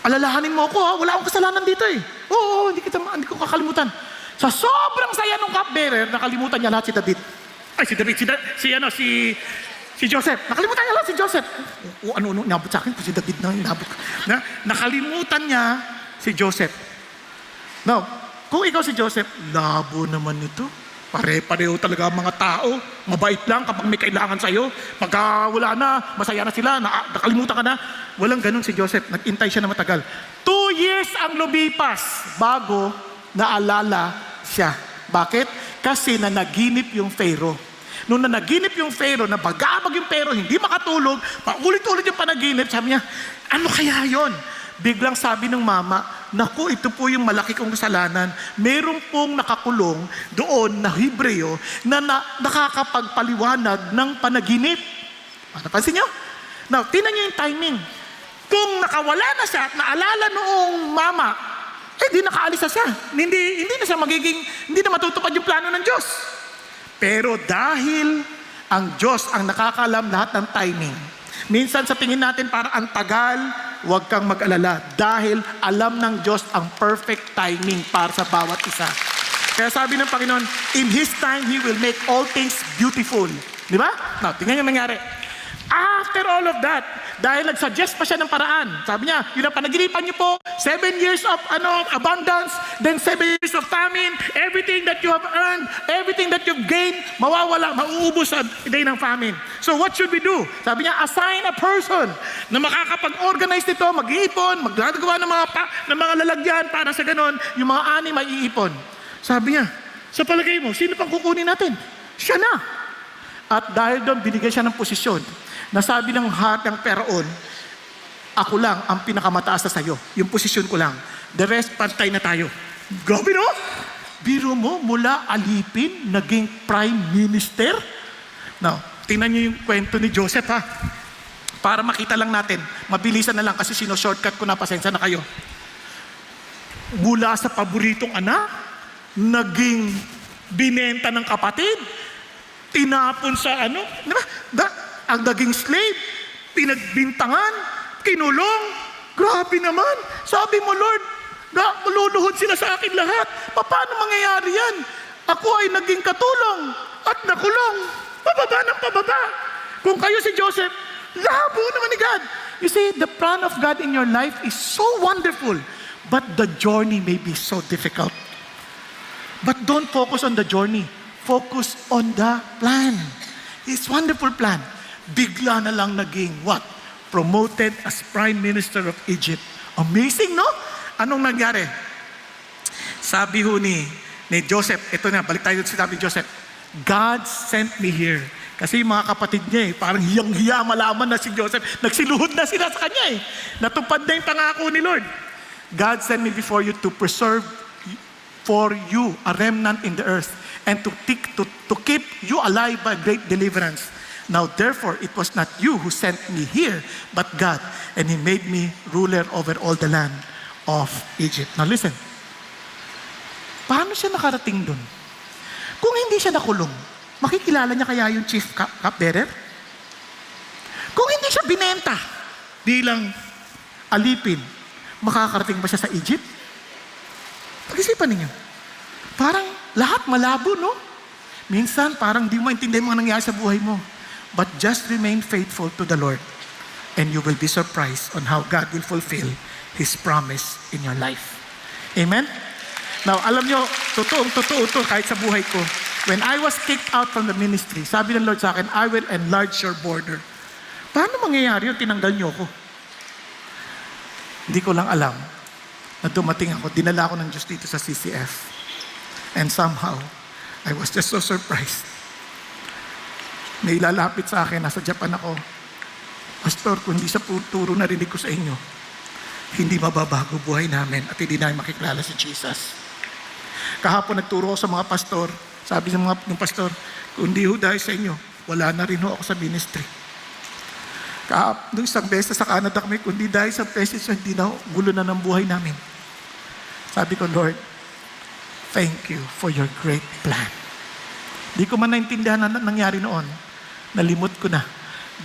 alalahanin mo ako ha, wala akong kasalanan dito eh. Oo, hindi ko kakalimutan. Sa sobrang saya ng cupbearer, nakalimutan niya lahat si David. Ay, si Joseph. Nakalimutan niya lahat si Joseph. Ano, inabot sa akin, si David na inabot. Nakalimutan niya si Joseph. Now, kung ikaw si Joseph, labo naman ito. Pare-pareho talaga ang mga tao. Mabait lang kapag may kailangan sa'yo. Pagka wala na, masaya na sila, nakalimutan ka na. Walang ganun si Joseph. Nag-intay siya na matagal. 2 years ang lumipas bago naalala siya. Bakit? Kasi nanaginip yung Pharaoh. Nung nanaginip yung Pharaoh, nabagabag yung Pharaoh, hindi makatulog, paulit-ulit yung panaginip, sabi niya, ano kaya yon? Biglang sabi ng mama, naku, ito po yung malaki kong kasalanan. Meron pong nakakulong doon na Hebreo na nakakapagpaliwanag ng panaginip. Napansin niyo? Now, tingnan niyo yung timing. Kung nakawala na siya at naalala noong mama, di nakaalis na siya. Hindi na siya hindi na matutupad yung plano ng Diyos. Pero dahil ang Diyos ang nakakalam lahat ng timing, minsan sa tingin natin parang ang tagal, huwag kang mag-alala. Dahil alam ng Diyos ang perfect timing para sa bawat isa. Kaya sabi ng Panginoon, in His time, He will make all things beautiful. Di ba? Now, tingnan yung nangyari. After all of that, dahil nag-suggest pa siya ng paraan, sabi niya, yun ang panaginipan niyo po, 7 years of abundance, then 7 years of famine, everything that you have earned, everything that you've gained, mawawala, mauubos sa day ng famine. So what should we do? Sabi niya, assign a person na makakapag-organize nito, mag-iipon, maggagawa ng mga lalagyan para sa ganon, yung mga ani may iipon. Sabi niya, sa palagay mo, sino pang kukunin natin? Siya na. At dahil doon, binigyan siya ng posisyon. Nasabi ng heart ng Pharaoh, ako lang ang pinakamataas na sa'yo. Yung posisyon ko lang. The rest, pantay na tayo. Grabe no? Biro mo, mula alipin, naging prime minister. Now, tingnan niyo yung kwento ni Joseph ha. Para makita lang natin. Mabilisan na lang kasi sino-shortcut ko na, pasensya na kayo. Mula sa paboritong anak, naging binenta ng kapatid, tinapon sa ang naging slave, pinagbintangan, kinulong. Grabe naman. Sabi mo, Lord, maluluhod sila sa akin lahat. Paano mangyayari yan? Ako ay naging katulong at nakulong. Pababa ng pababa. Kung kayo si Joseph, labo naman ni God. You see, the plan of God in your life is so wonderful, but the journey may be so difficult. But don't focus on the journey. Focus on the plan. It's wonderful plan. Bigla na lang naging what? Promoted as Prime Minister of Egypt. Amazing, no? Anong nangyari? Sabi ho ni Joseph, ito na, balik tayo sa sabi ni Joseph, God sent me here. Kasi yung mga kapatid niya parang hiyang-hiya malaman na si Joseph, nagsiluhod na sila sa kanya Natupad na yung pangako ni Lord. God sent me before you to preserve for you a remnant in the earth and to keep you alive by great deliverance. Now therefore, it was not you who sent me here, but God, and He made me ruler over all the land of Egypt. Now listen, paano siya nakarating dun? Kung hindi siya nakulong, makikilala niya kaya yung chief cupbearer? Kung hindi siya binenta bilang alipin, makakarating ba siya sa Egypt? Pag-isipan ninyo. Parang lahat malabo, no? Minsan, parang di mo maintindihan mga nangyari sa buhay mo. But just remain faithful to the Lord and you will be surprised on how God will fulfill His promise in your life. Amen? Now, alam nyo, totoo to kahit sa buhay ko. When I was kicked out from the ministry, sabi ng Lord sa akin, I will enlarge your border. Paano mangyayari yun? Tinanggal nyo ko. Hindi ko lang alam na dumating ako, dinala ako ng Diyos dito sa CCF. And somehow, I was just so surprised. May lalapit sa akin, nasa Japan ako, Pastor, kung hindi sa turo narinig ko sa inyo, hindi mababago buhay namin at hindi namin makikilala si Jesus. Kahapon nagturo ako sa mga pastor, sabi ng pastor, kung hindi ho dahil sa inyo, wala na rin ho ako sa ministry. Nung isang beses sa Canada kami, kung hindi dahil sa message, hindi na gulo na ng buhay namin. Sabi ko, Lord, thank you for your great plan. Di ko man naintindihan na nangyari noon. Nalimot ko na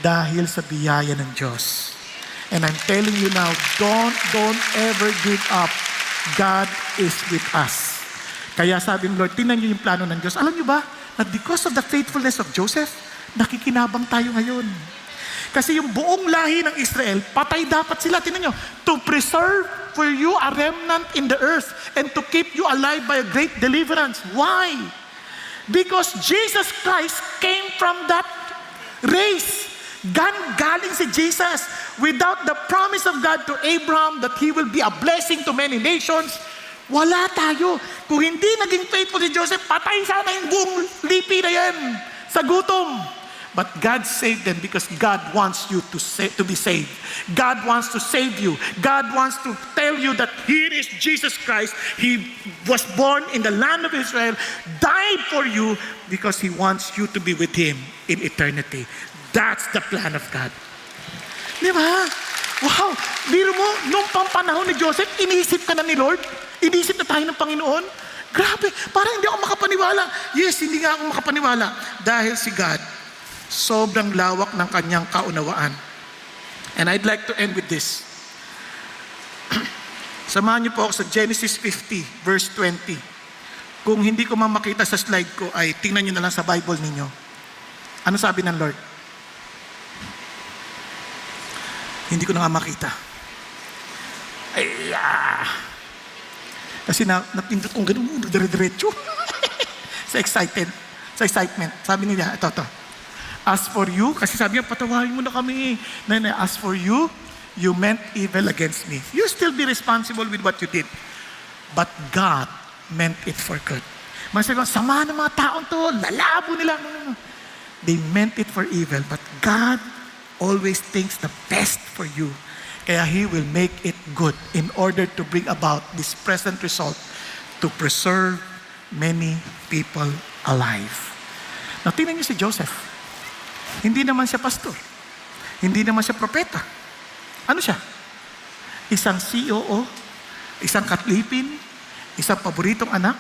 dahil sa biyaya ng Diyos. And I'm telling you now, don't ever give up. God is with us. Kaya sabi ng Lord, tingnan niyo yung plano ng Diyos. Alam niyo ba, that because of the faithfulness of Joseph, nakikinabang tayo ngayon. Kasi yung buong lahi ng Israel, patay dapat sila. Tingnan niyo, to preserve for you a remnant in the earth and to keep you alive by a great deliverance. Why? Because Jesus Christ came from that race. Galing si Jesus. Without the promise of God to Abraham that he will be a blessing to many nations, wala tayo. Kung hindi naging faithful si Joseph, patay sana yung buong lipi na yan sa gutom. But God saved them because God wants you to be saved. God wants to save you. God wants to tell you that here is Jesus Christ. He was born in the land of Israel, died for you because He wants you to be with Him in eternity. That's the plan of God. Di ba? Wow! Biro mo, nung panahon ni Joseph, iniisip ka na ni Lord? Iniisip na tayo ng Panginoon? Grabe, parang hindi ako makapaniwala. Yes, hindi nga ako makapaniwala. Dahil si God, sobrang lawak ng kanyang kaunawaan. And I'd like to end with this. Samahan niyo po ako sa Genesis 50, verse 20. Kung hindi ko makita sa slide ko, ay tingnan niyo na lang sa Bible ninyo. Ano sabi ng Lord? Hindi ko na nga makita. Ay, Kasi napindot kong ganun, dire-diretso. Sa excitement. Sabi niya, ito. As for you, kasi sabi niya, patawarin mo na kami. As for you, you meant evil against me. You still be responsible with what you did. But God meant it for good. Masabi ko, sama ng mga taong to, lalabo nila. No. They meant it for evil, but God always thinks the best for you. Kaya He will make it good in order to bring about this present result to preserve many people alive. Now, tingnan niyo si Joseph. Hindi naman siya pastor. Hindi naman siya propeta. Ano siya? Isang COO, isang katlipin, isang paboritong anak.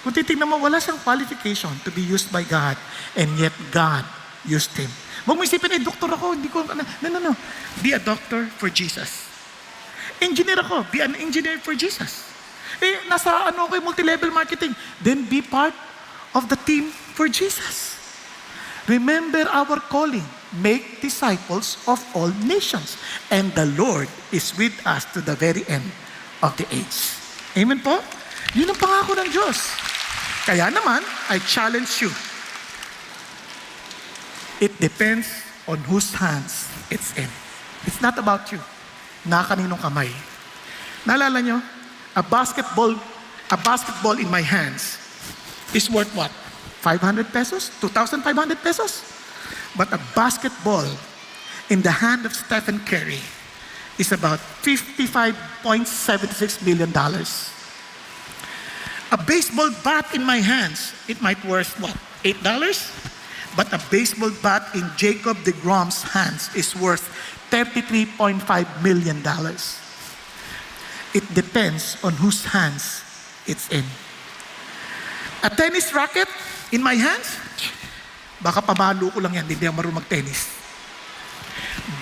Kung titignan mo, wala siyang qualification to be used by God, and yet God used him. Huwag mo isipin, doktor ako, hindi ko, no. Be a doctor for Jesus. Engineer ako, be an engineer for Jesus. Nasa multi-level marketing, then be part of the team for Jesus. Remember our calling, make disciples of all nations, and the Lord is with us to the very end of the age. Amen po? Yun ang pangako ng Diyos. Kaya naman, I challenge you. It depends on whose hands it's in. It's not about you. Kaninong kamay. Naalala nyo, a basketball in my hands is worth what? 500 pesos? 2,500 pesos? But a basketball in the hand of Stephen Curry is about $55.76 million. A baseball bat in my hands, it might worth what? $8? But a baseball bat in Jacob deGrom's hands is worth $33.5 million. It depends on whose hands it's in. A tennis racket in my hands, baka pamalo ko lang yan, hindi ako marunong mag-tennis.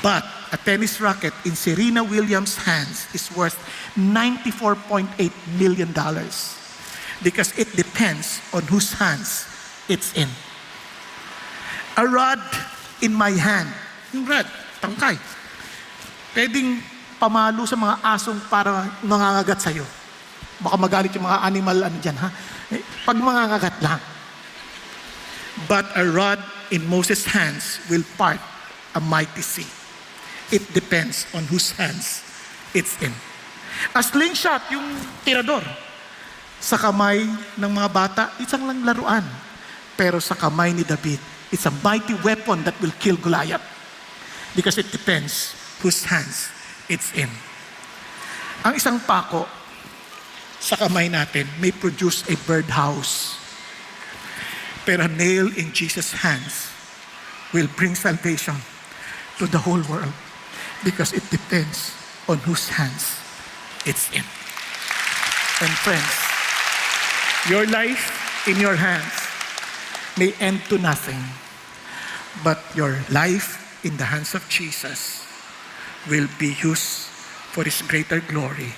But a tennis racket in Serena Williams' hands is worth $94.8 million. Because it depends on whose hands it's in. A rod in my hand. Yung rod, tangkay. Pwedeng pamalo sa mga asong para mangangagat sa'yo. Baka magalit yung mga animal dyan, ha? Pag mangangagat lang. But a rod in Moses' hands will part a mighty sea. It depends on whose hands it's in. A slingshot, yung tirador, sa kamay ng mga bata, isang lang laruan. Pero sa kamay ni David, it's a mighty weapon that will kill Goliath. Because it depends whose hands it's in. Ang isang pako sa kamay natin may produce a birdhouse. Pero a nail in Jesus' hands will bring salvation to the whole world. Because it depends on whose hands it's in. And friends, your life in your hands may end to nothing. But your life in the hands of Jesus will be used for His greater glory.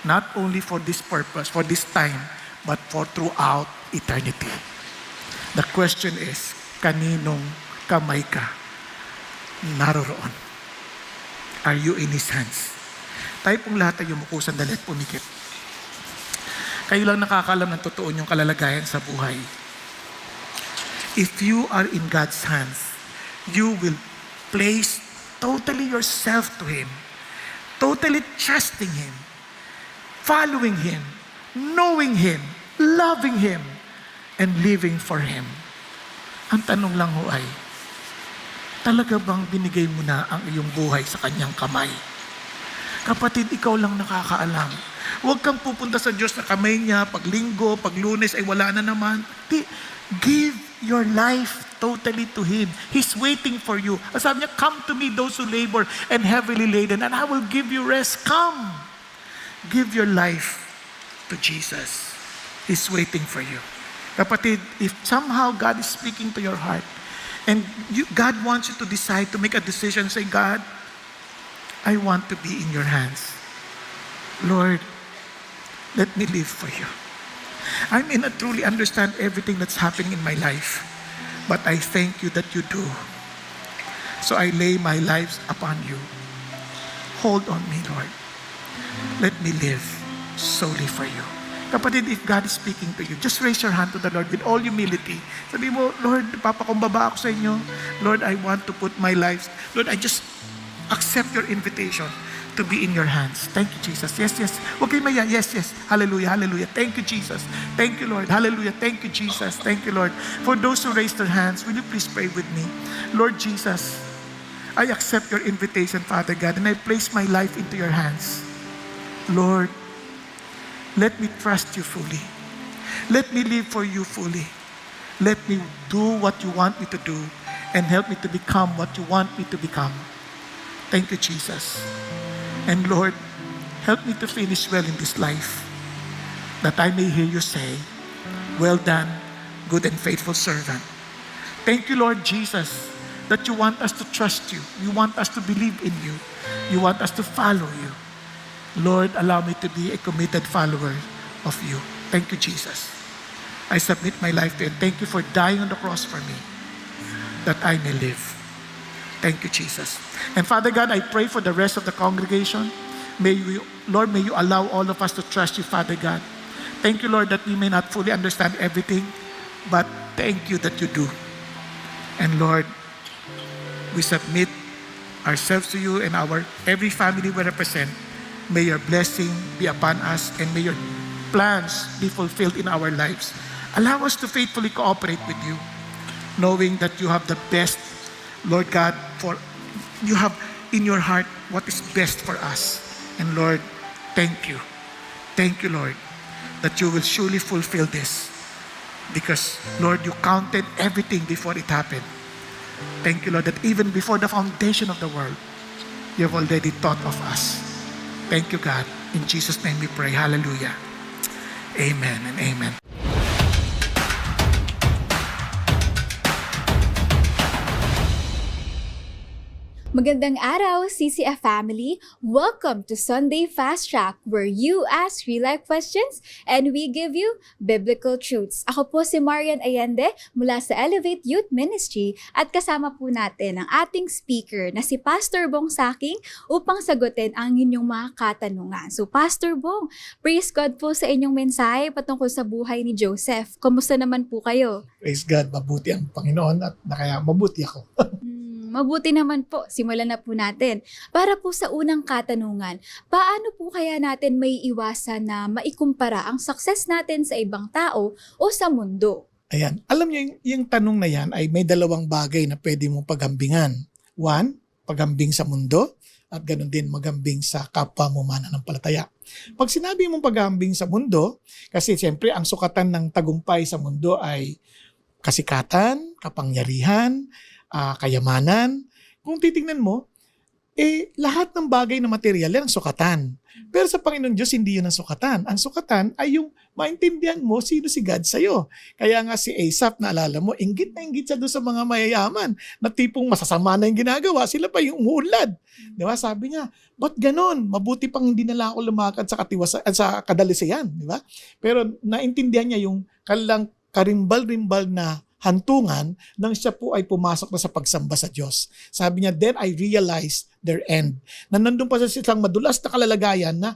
Not only for this purpose, for this time, but for throughout eternity. The question is, kaninong kamay ka naroroon? Are you in His hands? Tayo pong lahat ay yumuko sandali at pumikit. Kayo lang nakakalam ng totoo niyong kalalagayan sa buhay. If you are in God's hands, you will place totally yourself to Him, totally trusting Him, following Him, knowing Him, loving Him, and living for Him. Ang tanong lang ho ay, talaga bang binigay mo na ang iyong buhay sa Kanyang kamay? Kapatid, ikaw lang nakakaalam. Huwag kang pupunta sa Diyos na kamay niya, pag Linggo, pag Lunes ay wala na naman. Give your life totally to Him. He's waiting for you. Sabi niya, come to me those who labor and heavily laden, and I will give you rest. Come. Give your life to Jesus. He's waiting for you. Kapatid, if somehow God is speaking to your heart, and God wants you to decide to make a decision, say, God, I want to be in your hands. Lord, let me live for you. I may not truly understand everything that's happening in my life, but I thank you that you do. So I lay my lives upon you. Hold on me, Lord. Let me live solely for you. Kapatid, if God is speaking to you, just raise your hand to the Lord with all humility. Sabi mo, Lord, papakumbaba ako sa inyo. Lord, I want to put my life. Lord, I just accept your invitation to be in your hands. Thank you, Jesus. Yes, yes. Okay, Maya. Yes, yes. Hallelujah, hallelujah. Thank you, Jesus. Thank you, Lord. Hallelujah. Thank you, Jesus. Thank you, Lord. For those who raised their hands, will you please pray with me? Lord Jesus, I accept your invitation, Father God, and I place my life into your hands. Lord, let me trust you fully. Let me live for you fully. Let me do what you want me to do and help me to become what you want me to become. Thank you, Jesus. And Lord, help me to finish well in this life, that I may hear you say, well done, good and faithful servant. Thank you, Lord Jesus, that you want us to trust you. You want us to believe in you. You want us to follow you. Lord, allow me to be a committed follower of you. Thank you, Jesus. I submit my life to you. Thank you for dying on the cross for me, that I may live. Thank you, Jesus. And Father God, I pray for the rest of the congregation. Lord, may you allow all of us to trust you, Father God. Thank you, Lord, that we may not fully understand everything, but thank you that you do. And Lord, we submit ourselves to you and every family we represent. May your blessing be upon us and may your plans be fulfilled in our lives. Allow us to faithfully cooperate with you, knowing that you have the best, Lord God, for you have in your heart what is best for us. And Lord, thank you. Thank you, Lord, that you will surely fulfill this. Because, Lord, you counted everything before it happened. Thank you, Lord, that even before the foundation of the world, you have already thought of us. Thank you, God. In Jesus' name we pray. Hallelujah. Amen and amen.
Magandang araw, CCF family! Welcome to Sunday Fast Track, where you ask real-life questions and we give you biblical truths. Ako po si Marian Allende mula sa Elevate Youth Ministry at kasama po natin ang ating speaker na si Pastor Bong Saking upang sagutin ang inyong mga katanungan. So Pastor Bong, praise God po sa inyong mensahe patungkol sa buhay ni Joseph. Kumusta naman po kayo?
Praise God, mabuti ang Panginoon at kaya mabuti ako.
Mabuti naman po, simulan na po natin. Para po sa unang katanungan, paano po kaya natin may iwasan na maikumpara ang success natin sa ibang tao o sa mundo?
Ayan. Alam niyo, yung tanong na yan ay may dalawang bagay na pwede mong paghambingan. One, paghambing sa mundo at ganoon din maghambing sa kapwa mo mananampalataya. Pag sinabi mong paghambing sa mundo, kasi siyempre ang sukatan ng tagumpay sa mundo ay kasikatan, kapangyarihan, kayamanan. Kung titingnan mo, lahat ng bagay na material yan ang sukatan. Pero sa Panginoon Diyos, hindi yun ang sukatan. Ang sukatan ay yung maintindihan mo sino si God sa'yo. Kaya nga si Asaph, naalala mo, inggit na inggit siya doon sa mga mayayaman na tipong masasama na yung ginagawa. Sila pa yung umuunlad. Di ba? Sabi niya, ba't ganon? Mabuti pang hindi na lang ako lumakad sa sa kadalisiyan. Di ba? Pero naintindihan niya yung kanilang karimbal-rimbal na hantungan nang siya po ay pumasok na sa pagsamba sa Diyos. Sabi niya, then I realized their end. Na nandun pa sa silang madulas na kalalagayan na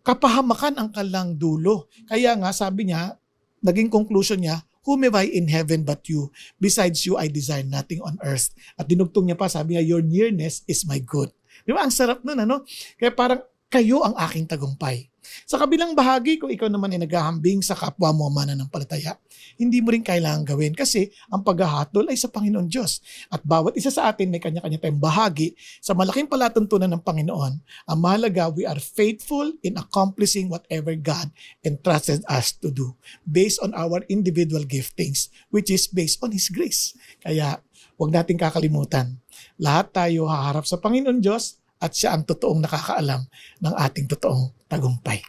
kapahamakan ang kanilang dulo. Kaya nga, sabi niya, naging conclusion niya, whom have I in heaven but you? Besides you, I desire nothing on earth. At dinugtong niya pa, sabi niya, your nearness is my good. Di ba? Ang sarap nun, ano? Kaya parang kayo ang aking tagumpay. Sa kabilang bahagi, kung ikaw naman ay naghahambing sa kapwa mo mananampalataya, hindi mo rin kailangan gawin kasi ang paghahatol ay sa Panginoon Diyos. At bawat isa sa atin may kanya-kanya tayong bahagi sa malaking palatuntunan ng Panginoon. Ang mahalaga, we are faithful in accomplishing whatever God entrusted us to do based on our individual giftings, which is based on His grace. Kaya huwag natin kakalimutan, lahat tayo haharap sa Panginoon Diyos at siya ang totoong nakakaalam ng ating totoong tagumpay.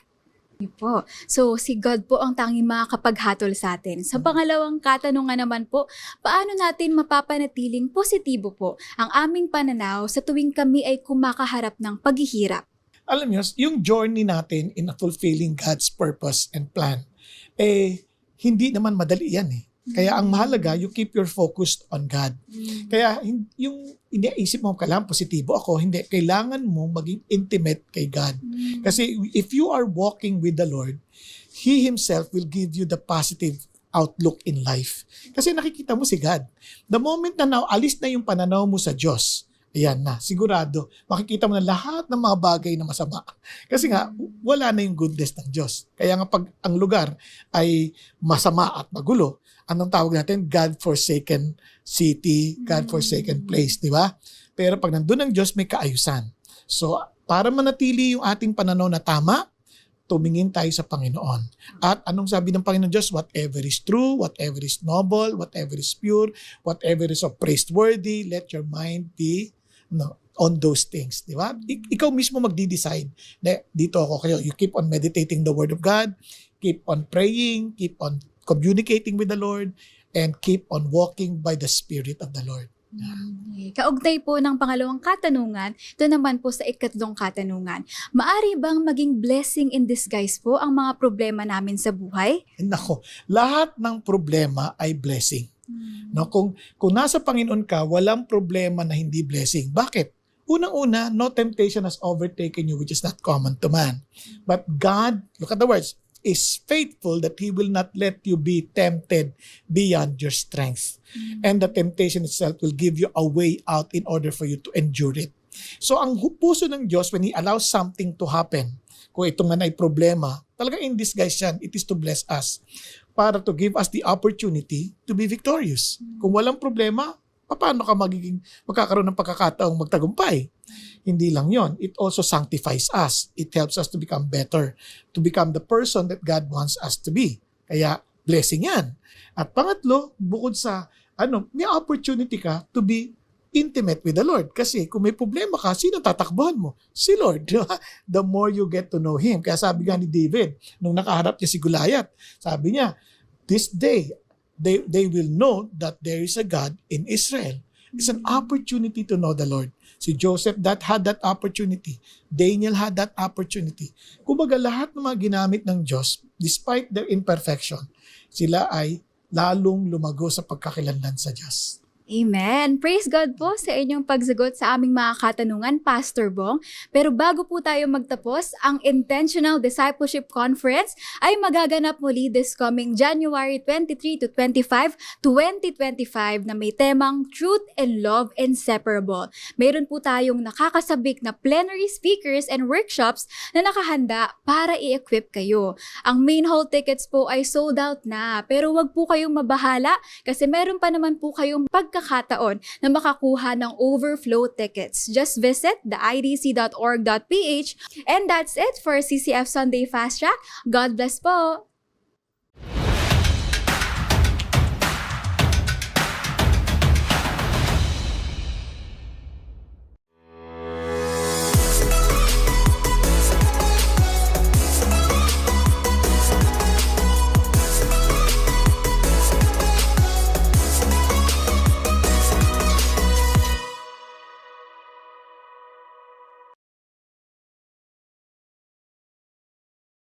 Yun po. So, si God po ang tanging makakapaghatol sa atin. Sa pangalawang katanungan naman po, paano natin mapapanatiling positibo po ang aming pananaw sa tuwing kami ay kumakaharap ng paghihirap?
Alam niyo, yung journey natin in fulfilling God's purpose and plan, hindi naman madali yan . Kaya ang mahalaga, you keep your focus on God. Kaya yung iniisip mo, kailangan positibo ako, hindi. Kailangan mo maging intimate kay God. Kasi if you are walking with the Lord, He Himself will give you the positive outlook in life. Kasi nakikita mo si God. The moment na alis na yung pananaw mo sa Diyos, ayan na, sigurado, makikita mo na lahat ng mga bagay na masama. Kasi nga, wala na yung goodness ng Diyos. Kaya nga pag ang lugar ay masama at magulo, anong tawag natin? God-forsaken city, God-forsaken place, di ba? Pero pag nandun ang Diyos, may kaayusan. So, para manatili yung ating pananaw na tama, tumingin tayo sa Panginoon. At anong sabi ng Panginoon Diyos? Whatever is true, whatever is noble, whatever is pure, whatever is of praiseworthy, let your mind be on those things. Di ba? Ikaw mismo magdi-decide. Dito ako kayo. You keep on meditating the Word of God, keep on praying, keep on communicating with the Lord, and keep on walking by the Spirit of the Lord.
Kaugnay po ng pangalawang katanungan, ito naman po sa ikatlong katanungan. Maari bang maging blessing in disguise po ang mga problema namin sa buhay?
Nako, lahat ng problema ay blessing. No, kung nasa Panginoon ka, walang problema na hindi blessing. Bakit? Unang-una, no temptation has overtaken you which is not common to man. But God, look at the words, is faithful that He will not let you be tempted beyond your strength. And the temptation itself will give you a way out in order for you to endure it. So ang puso ng Diyos, when He allows something to happen, kung ito man ay problema, talaga in disguise yan, it is to bless us. Para to give us the opportunity to be victorious. Kung walang problema, paano ka magkakaroon ng pagkakataong magtagumpay? Hindi lang yon, it also sanctifies us. It helps us to become better, to become the person that God wants us to be. Kaya blessing yan. At pangatlo, bukod sa may opportunity ka to be intimate with the Lord. Kasi kung may problema ka, sino tatakbuhan mo? Si Lord. The more you get to know Him. Kaya sabi nga ni David, nung nakaharap niya si Goliath, sabi niya, this day, they will know that there is a God in Israel. It's an opportunity to know the Lord. Si Joseph had that opportunity. Daniel had that opportunity. Kumbaga lahat ng mga ginamit ng Diyos, despite their imperfection, sila ay lalong lumago sa pagkakilanlan sa Diyos.
Amen. Praise God po sa inyong pagsagot sa aming mga katanungan, Pastor Bong. Pero bago po tayo magtapos, ang Intentional Discipleship Conference ay magaganap muli this coming January 23 to 25, 2025 na may temang Truth and Love Inseparable. Mayroon po tayong nakakasabik na plenary speakers and workshops na nakahanda para i-equip kayo. Ang main hall tickets po ay sold out na, pero wag po kayong mabahala kasi meron pa naman po kayong pagkakataon na makakuha ng overflow tickets. Just visit the idc.org.ph and that's it for CCF Sunday Fast Track. God bless po!